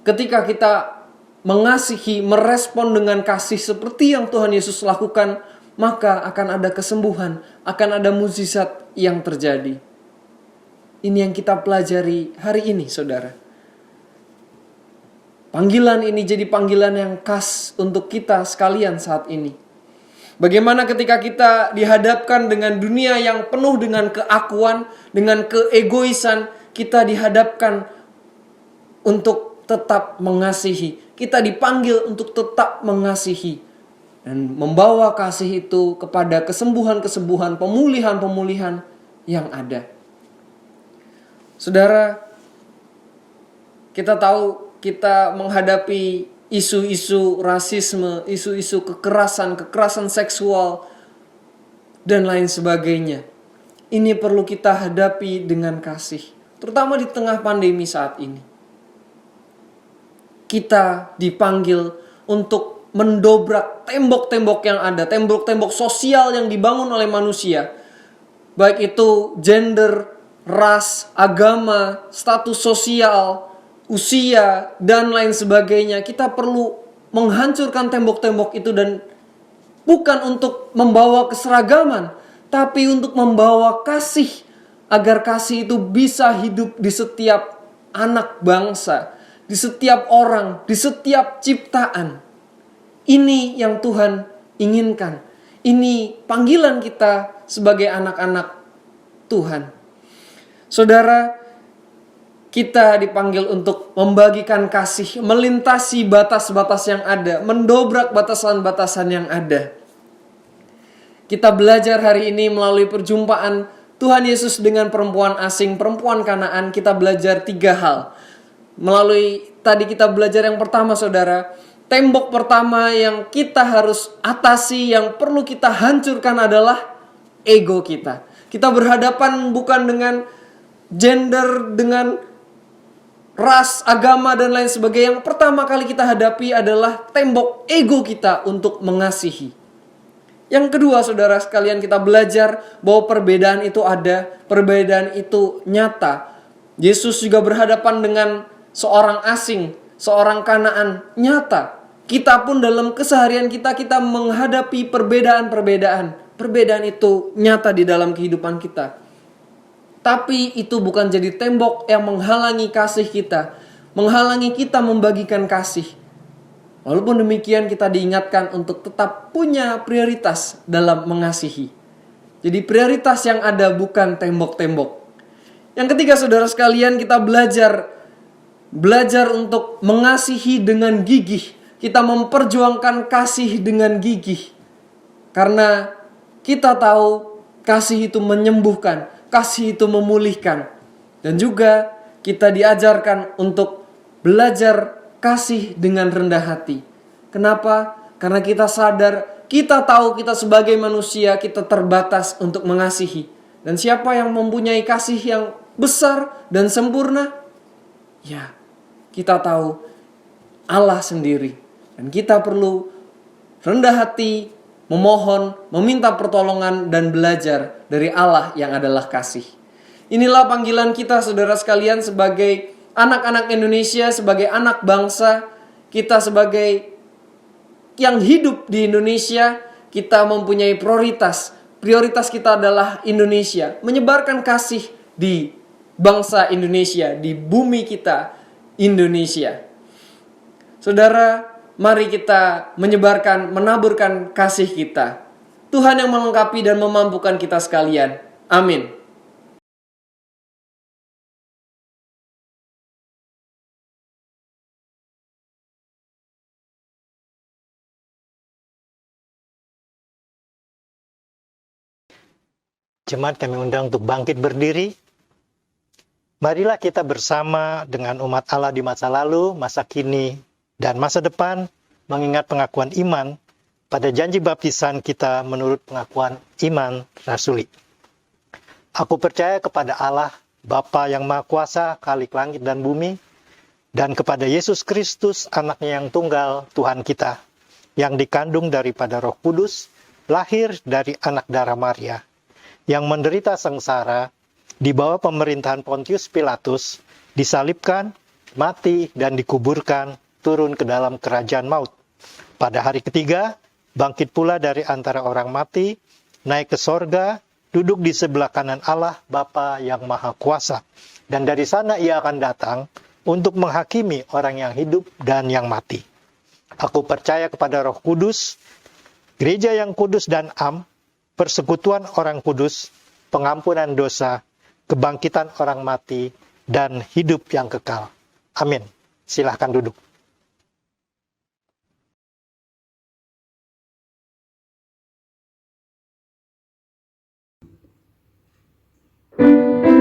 Ketika kita mengasihi, merespon dengan kasih seperti yang Tuhan Yesus lakukan, maka akan ada kesembuhan, akan ada mukjizat yang terjadi. Ini yang kita pelajari hari ini, saudara. Panggilan ini jadi panggilan yang khas untuk kita sekalian saat ini. Bagaimana ketika kita dihadapkan dengan dunia yang penuh dengan keakuan, dengan keegoisan, kita dihadapkan untuk tetap mengasihi. Kita dipanggil untuk tetap mengasihi. Dan membawa kasih itu kepada kesembuhan-kesembuhan, pemulihan-pemulihan yang ada. Saudara, kita tahu kita menghadapi isu-isu rasisme, isu-isu kekerasan seksual, dan lain sebagainya. Ini perlu kita hadapi dengan kasih, terutama di tengah pandemi saat ini. Kita dipanggil untuk mendobrak tembok-tembok yang ada, tembok-tembok sosial yang dibangun oleh manusia. Baik itu gender, ras, agama, status sosial, usia, dan lain sebagainya. Kita perlu menghancurkan tembok-tembok itu dan bukan untuk membawa keseragaman, tapi untuk membawa kasih. Agar kasih itu bisa hidup di setiap anak bangsa, di setiap orang, di setiap ciptaan. Ini yang Tuhan inginkan. Ini panggilan kita sebagai anak-anak Tuhan. Saudara, kita dipanggil untuk membagikan kasih, melintasi batas-batas yang ada, mendobrak batasan-batasan yang ada. Kita belajar hari ini melalui perjumpaan Tuhan Yesus dengan perempuan asing, perempuan Kanaan. Kita belajar 3 hal. Melalui tadi kita belajar yang pertama, saudara, tembok pertama yang kita harus atasi, yang perlu kita hancurkan adalah ego kita. Kita berhadapan bukan dengan gender, dengan ras, agama, dan lain sebagainya. Yang pertama kali kita hadapi adalah tembok ego kita untuk mengasihi. Yang kedua, saudara sekalian, kita belajar bahwa perbedaan itu ada, perbedaan itu nyata. Yesus juga berhadapan dengan seorang asing, seorang Kanaan, nyata. Kita pun dalam keseharian kita menghadapi perbedaan-perbedaan. Perbedaan itu nyata di dalam kehidupan kita. Tapi itu bukan jadi tembok yang menghalangi kasih kita, menghalangi kita membagikan kasih. Walaupun demikian, kita diingatkan untuk tetap punya prioritas dalam mengasihi. Jadi prioritas yang ada bukan tembok-tembok. Yang ketiga, saudara sekalian, kita belajar untuk mengasihi dengan gigih. Kita memperjuangkan kasih dengan gigih. Karena kita tahu kasih itu menyembuhkan, kasih itu memulihkan. Dan juga kita diajarkan untuk belajar kasih dengan rendah hati. Kenapa? Karena kita sadar, kita tahu kita sebagai manusia, kita terbatas untuk mengasihi. Dan siapa yang mempunyai kasih yang besar dan sempurna? Ya, kita tahu Allah sendiri. Dan kita perlu rendah hati, memohon, meminta pertolongan, dan belajar dari Allah yang adalah kasih. Inilah panggilan kita, saudara sekalian, sebagai anak-anak Indonesia, sebagai anak bangsa. Kita sebagai yang hidup di Indonesia, kita mempunyai prioritas. Prioritas kita adalah Indonesia, menyebarkan kasih di bangsa Indonesia, di bumi kita, Indonesia. Saudara, mari kita menyebarkan, menaburkan kasih kita. Tuhan yang melengkapi dan memampukan kita sekalian. Amin. Jemaat, kami undang untuk bangkit berdiri. Marilah kita bersama dengan umat Allah di masa lalu, masa kini, dan masa depan mengingat pengakuan iman pada janji baptisan kita menurut pengakuan iman rasuli. Aku percaya kepada Allah, Bapa yang Maha Kuasa, Khalik langit dan bumi, dan kepada Yesus Kristus, anaknya yang tunggal, Tuhan kita, yang dikandung daripada Roh Kudus, lahir dari anak darah Maria, yang menderita sengsara, di bawah pemerintahan Pontius Pilatus, disalibkan, mati, dan dikuburkan, turun ke dalam kerajaan maut. Pada hari ketiga, bangkit pula dari antara orang mati, naik ke sorga, duduk di sebelah kanan Allah, Bapa yang Maha Kuasa. Dan dari sana ia akan datang untuk menghakimi orang yang hidup dan yang mati. Aku percaya kepada Roh Kudus, gereja yang kudus dan am, persekutuan orang kudus, pengampunan dosa, kebangkitan orang mati, dan hidup yang kekal. Amin. Silahkan duduk. Hallelujah.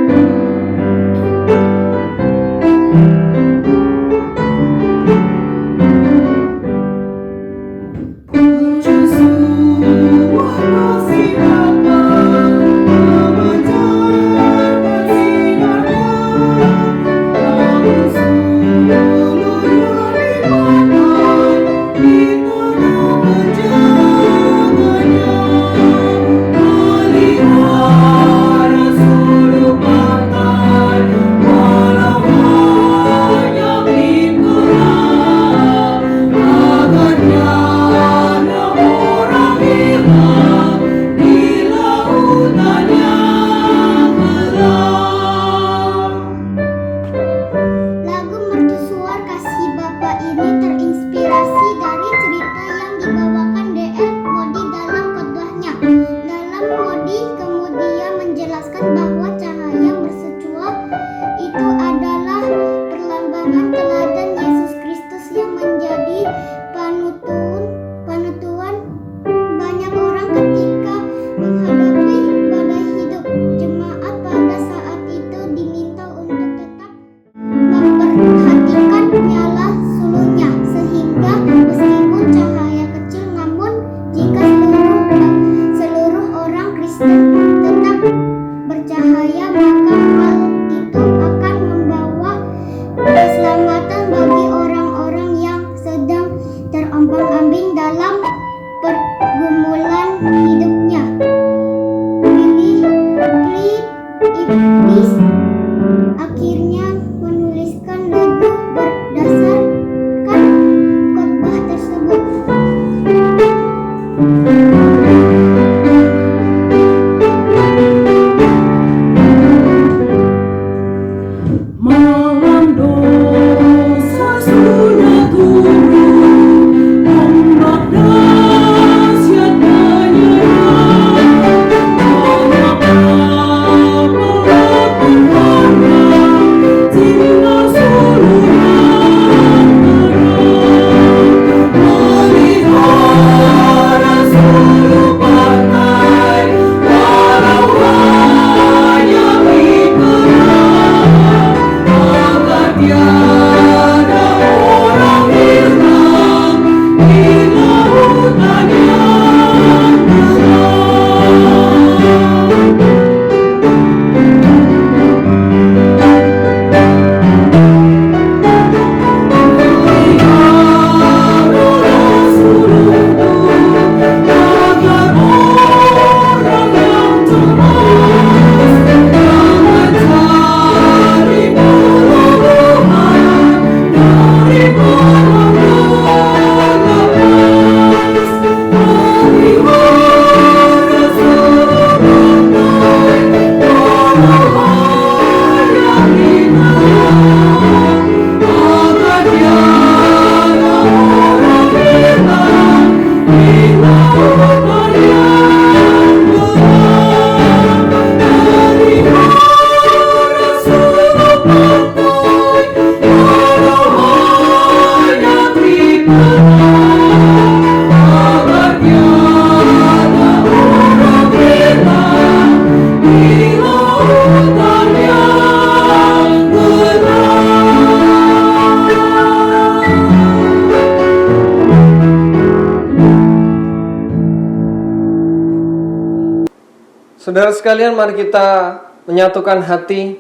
Saudara sekalian, mari kita menyatukan hati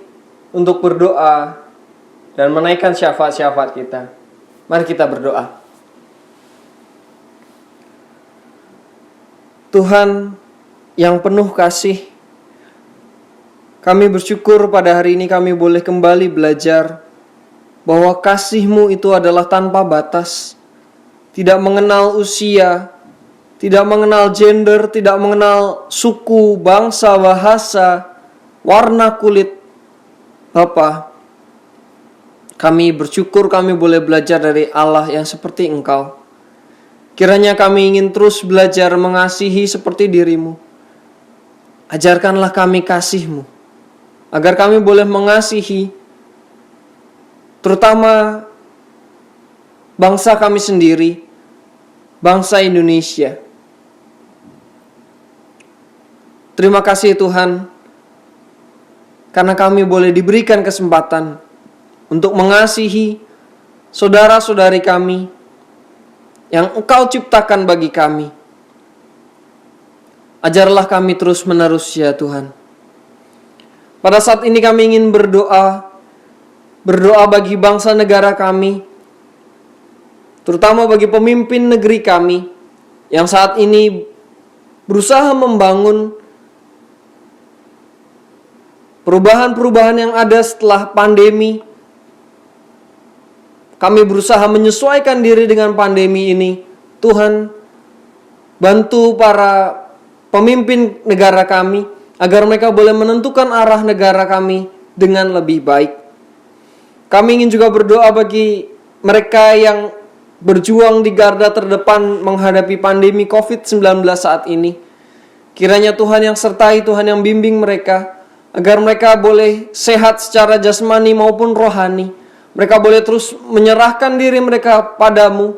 untuk berdoa dan menaikkan syafaat-syafaat kita. Mari kita berdoa. Tuhan yang penuh kasih, kami bersyukur pada hari ini kami boleh kembali belajar bahwa kasih-Mu itu adalah tanpa batas, tidak mengenal usia, tidak mengenal gender, tidak mengenal suku, bangsa, bahasa, warna kulit. Bapa, kami bersyukur kami boleh belajar dari Allah yang seperti Engkau. Kiranya kami ingin terus belajar mengasihi seperti diri-Mu. Ajarkanlah kami kasih-Mu, agar kami boleh mengasihi terutama bangsa kami sendiri, bangsa Indonesia. Terima kasih Tuhan, karena kami boleh diberikan kesempatan untuk mengasihi saudara-saudari kami yang Engkau ciptakan bagi kami. Ajarlah kami terus-menerus ya Tuhan. Pada saat ini kami ingin berdoa bagi bangsa negara kami, terutama bagi pemimpin negeri kami yang saat ini berusaha membangun perubahan-perubahan yang ada setelah pandemi. Kami berusaha menyesuaikan diri dengan pandemi ini. Tuhan, bantu para pemimpin negara kami agar mereka boleh menentukan arah negara kami dengan lebih baik. Kami ingin juga berdoa bagi mereka yang berjuang di garda terdepan menghadapi pandemi COVID-19 saat ini. Kiranya Tuhan yang sertai, Tuhan yang bimbing mereka, agar mereka boleh sehat secara jasmani maupun rohani. Mereka boleh terus menyerahkan diri mereka padamu,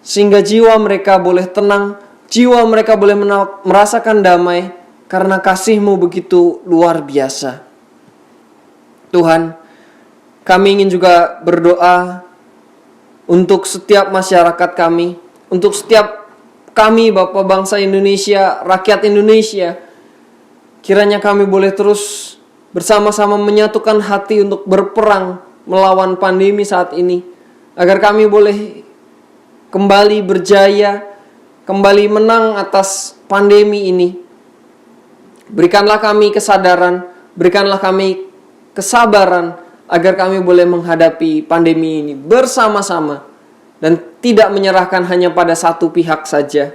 sehingga jiwa mereka boleh tenang, jiwa mereka boleh merasakan damai, karena kasih-Mu begitu luar biasa. Tuhan, kami ingin juga berdoa untuk setiap masyarakat kami, untuk setiap kami Bapak bangsa Indonesia, rakyat Indonesia. Kiranya kami boleh terus bersama-sama menyatukan hati untuk berperang melawan pandemi saat ini, agar kami boleh kembali berjaya, kembali menang atas pandemi ini. Berikanlah kami kesadaran, berikanlah kami kesabaran, agar kami boleh menghadapi pandemi ini bersama-sama dan tidak menyerahkan hanya pada satu pihak saja.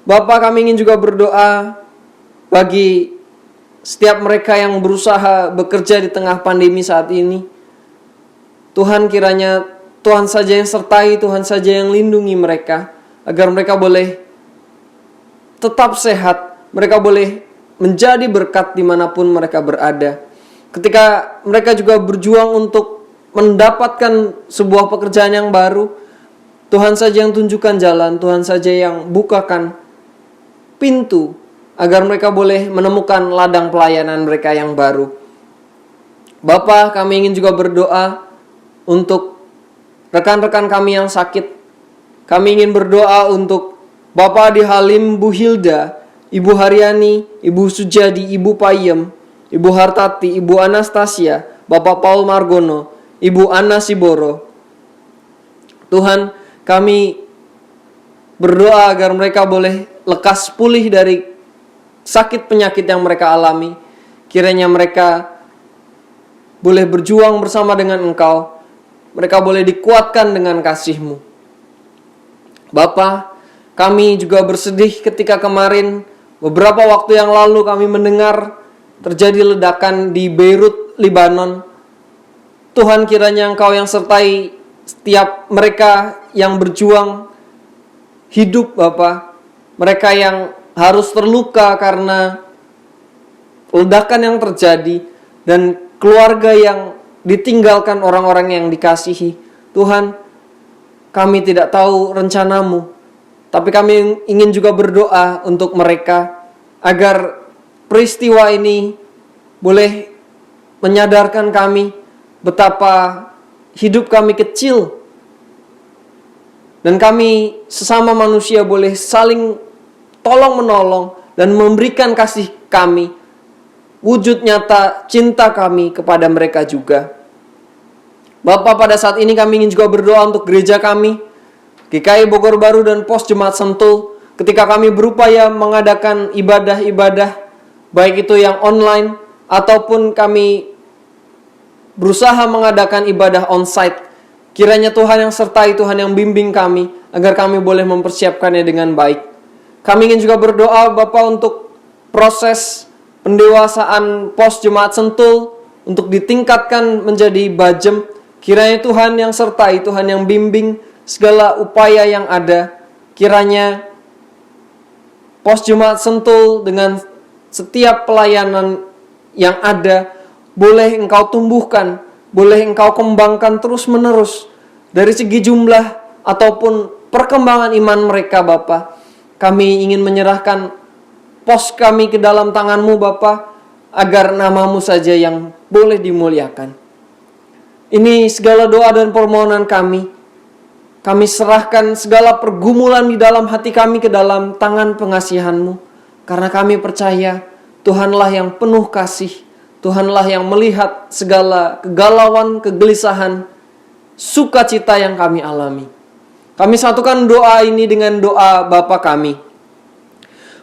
Bapa, kami ingin juga berdoa bagi setiap mereka yang berusaha bekerja di tengah pandemi saat ini. Tuhan, kiranya Tuhan saja yang sertai, Tuhan saja yang lindungi mereka, agar mereka boleh tetap sehat, mereka boleh menjadi berkat dimanapun mereka berada. Ketika mereka juga berjuang untuk mendapatkan sebuah pekerjaan yang baru, Tuhan saja yang tunjukkan jalan, Tuhan saja yang bukakan pintu, agar mereka boleh menemukan ladang pelayanan mereka yang baru. Bapa, kami ingin juga berdoa untuk rekan-rekan kami yang sakit. Kami ingin berdoa untuk Bapak Adi Halim, Bu Hilda, Ibu Haryani, Ibu Sujadi, Ibu Payem, Ibu Hartati, Ibu Anastasia, Bapak Paul Margono, Ibu Anna Siboro. Tuhan, kami berdoa agar mereka boleh lekas pulih dari sakit penyakit yang mereka alami. Kiranya mereka boleh berjuang bersama dengan Engkau. Mereka boleh dikuatkan dengan kasih-Mu. Bapa, kami juga bersedih ketika kemarin, beberapa waktu yang lalu kami mendengar terjadi ledakan di Beirut, Lebanon. Tuhan, kiranya Engkau yang sertai setiap mereka yang berjuang hidup, Bapa. Mereka yang harus terluka karena ledakan yang terjadi, dan keluarga yang ditinggalkan orang-orang yang dikasihi. Tuhan, kami tidak tahu rencana-Mu, tapi kami ingin juga berdoa untuk mereka, agar peristiwa ini boleh menyadarkan kami betapa hidup kami kecil, dan kami sesama manusia boleh saling tolong-menolong, dan memberikan kasih kami, wujud nyata cinta kami kepada mereka juga. Bapa, pada saat ini kami ingin juga berdoa untuk gereja kami, GKI Bogor Baru dan Pos Jemaat Sentul, ketika kami berupaya mengadakan ibadah-ibadah, baik itu yang online ataupun kami berusaha mengadakan ibadah onsite. Kiranya Tuhan yang sertai, Tuhan yang bimbing kami, agar kami boleh mempersiapkannya dengan baik. Kami ingin juga berdoa Bapa untuk proses pendewasaan Pos Jemaat Sentul, untuk ditingkatkan menjadi Bajem. Kiranya Tuhan yang sertai, Tuhan yang bimbing segala upaya yang ada. Kiranya Pos Jemaat Sentul dengan setiap pelayanan yang ada boleh Engkau tumbuhkan, boleh Engkau kembangkan terus-menerus dari segi jumlah ataupun perkembangan iman mereka, Bapa. Kami ingin menyerahkan pos kami ke dalam tangan-Mu, Bapa, agar nama-Mu saja yang boleh dimuliakan. Ini segala doa dan permohonan kami. Kami serahkan segala pergumulan di dalam hati kami ke dalam tangan pengasihan-Mu, karena kami percaya Tuhanlah yang penuh kasih, Tuhanlah yang melihat segala kegalauan, kegelisahan, sukacita yang kami alami. Kami satukan doa ini dengan doa Bapa kami.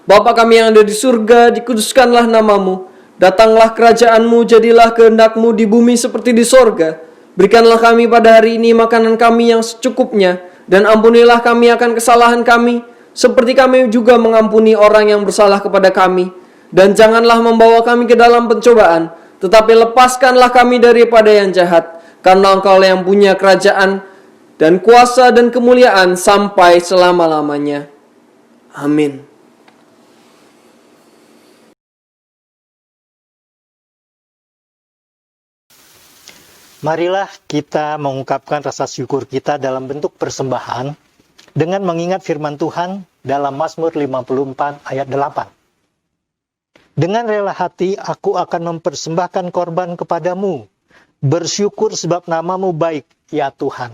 Bapa kami yang ada di surga, dikuduskanlah nama-Mu. Datanglah kerajaan-Mu, jadilah kehendak-Mu di bumi seperti di sorga. Berikanlah kami pada hari ini makanan kami yang secukupnya, dan ampunilah kami akan kesalahan kami, seperti kami juga mengampuni orang yang bersalah kepada kami. Dan janganlah membawa kami ke dalam pencobaan, tetapi lepaskanlah kami daripada yang jahat, karena Engkau yang punya kerajaan dan kuasa dan kemuliaan sampai selama-lamanya. Amin. Marilah kita mengungkapkan rasa syukur kita dalam bentuk persembahan dengan mengingat firman Tuhan dalam Mazmur 54 ayat 8. Dengan rela hati aku akan mempersembahkan korban kepadamu, bersyukur sebab nama-Mu baik, ya Tuhan.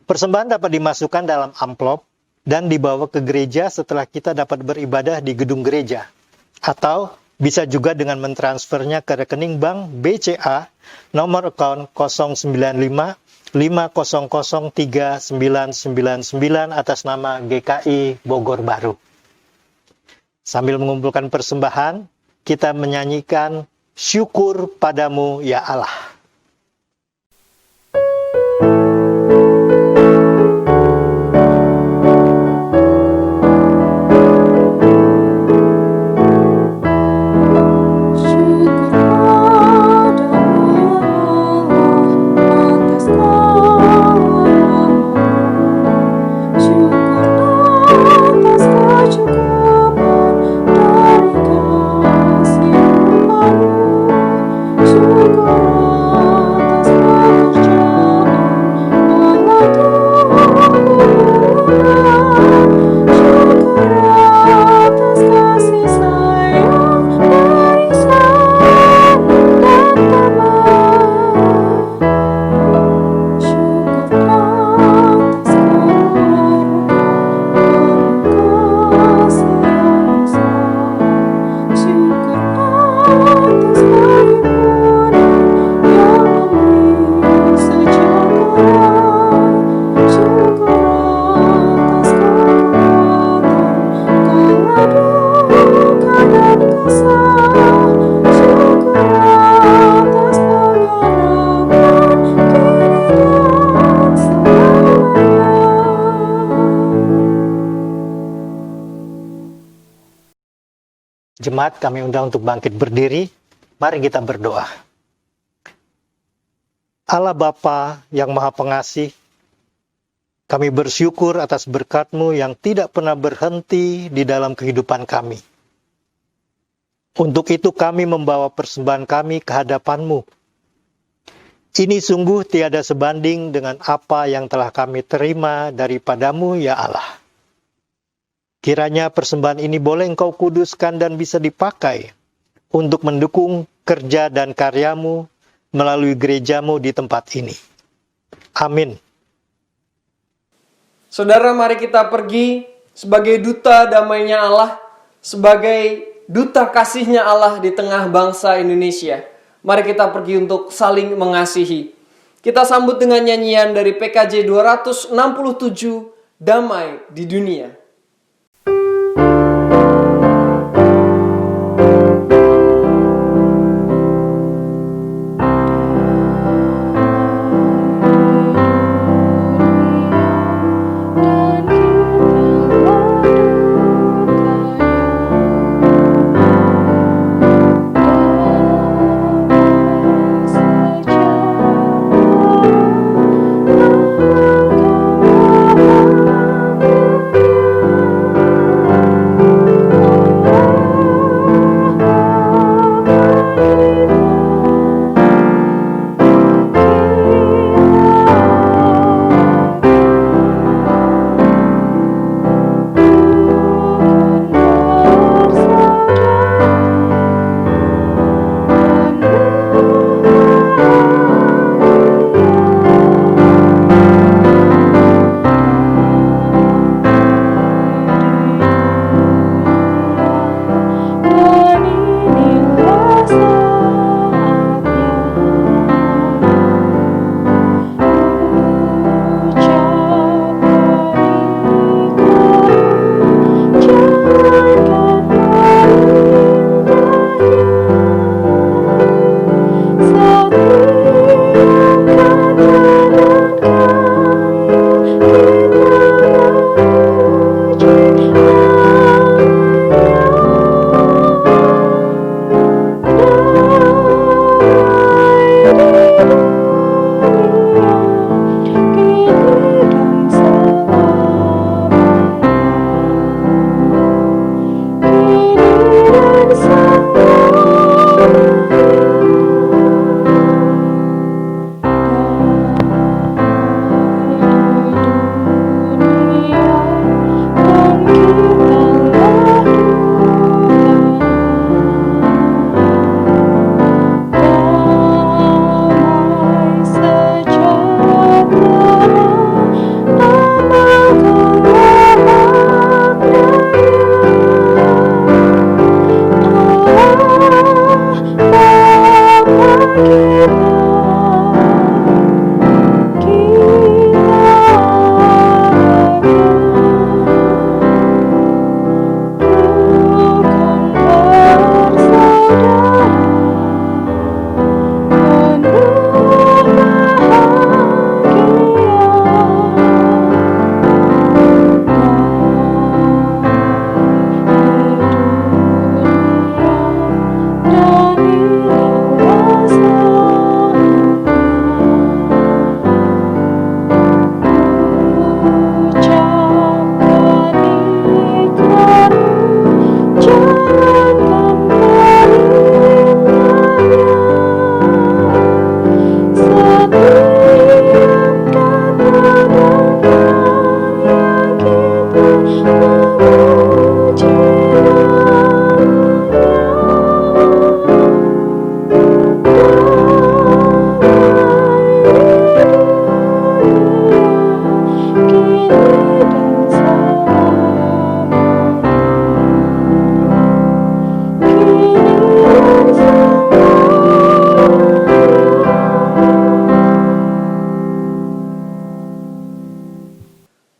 Persembahan dapat dimasukkan dalam amplop dan dibawa ke gereja setelah kita dapat beribadah di gedung gereja. Atau bisa juga dengan mentransfernya ke rekening bank BCA nomor akun 095 500 3999 atas nama GKI Bogor Baru. Sambil mengumpulkan persembahan, kita menyanyikan syukur padamu ya Allah. Jemaat kami undang untuk bangkit berdiri. Mari kita berdoa. Allah Bapa yang Maha Pengasih, kami bersyukur atas berkat-Mu yang tidak pernah berhenti di dalam kehidupan kami. Untuk itu kami membawa persembahan kami ke hadapan-Mu. Ini sungguh tiada sebanding dengan apa yang telah kami terima daripada-Mu, ya Allah. Kiranya persembahan ini boleh Engkau kuduskan dan bisa dipakai untuk mendukung kerja dan karya-Mu melalui gereja-Mu di tempat ini. Amin. Saudara, mari kita pergi sebagai duta damainya Allah sebagai duta kasihnya Allah di tengah bangsa Indonesia. Mari kita pergi untuk saling mengasihi. Kita sambut dengan nyanyian dari PKJ 267, Damai di Dunia.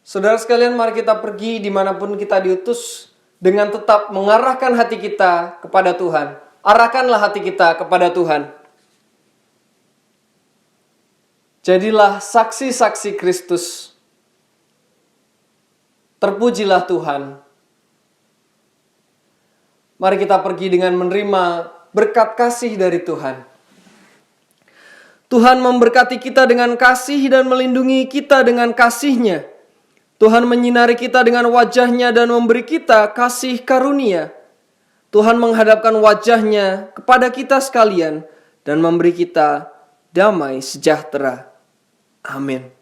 Saudara sekalian, mari kita pergi dimanapun kita diutus dengan tetap mengarahkan hati kita kepada Tuhan. Arahkanlah hati kita kepada Tuhan. Jadilah saksi-saksi Kristus. Terpujilah Tuhan. Mari kita pergi dengan menerima berkat kasih dari Tuhan. Tuhan memberkati kita dengan kasih dan melindungi kita dengan kasih-Nya. Tuhan menyinari kita dengan wajah-Nya dan memberi kita kasih karunia. Tuhan menghadapkan wajah-Nya kepada kita sekalian dan memberi kita damai sejahtera. Amin.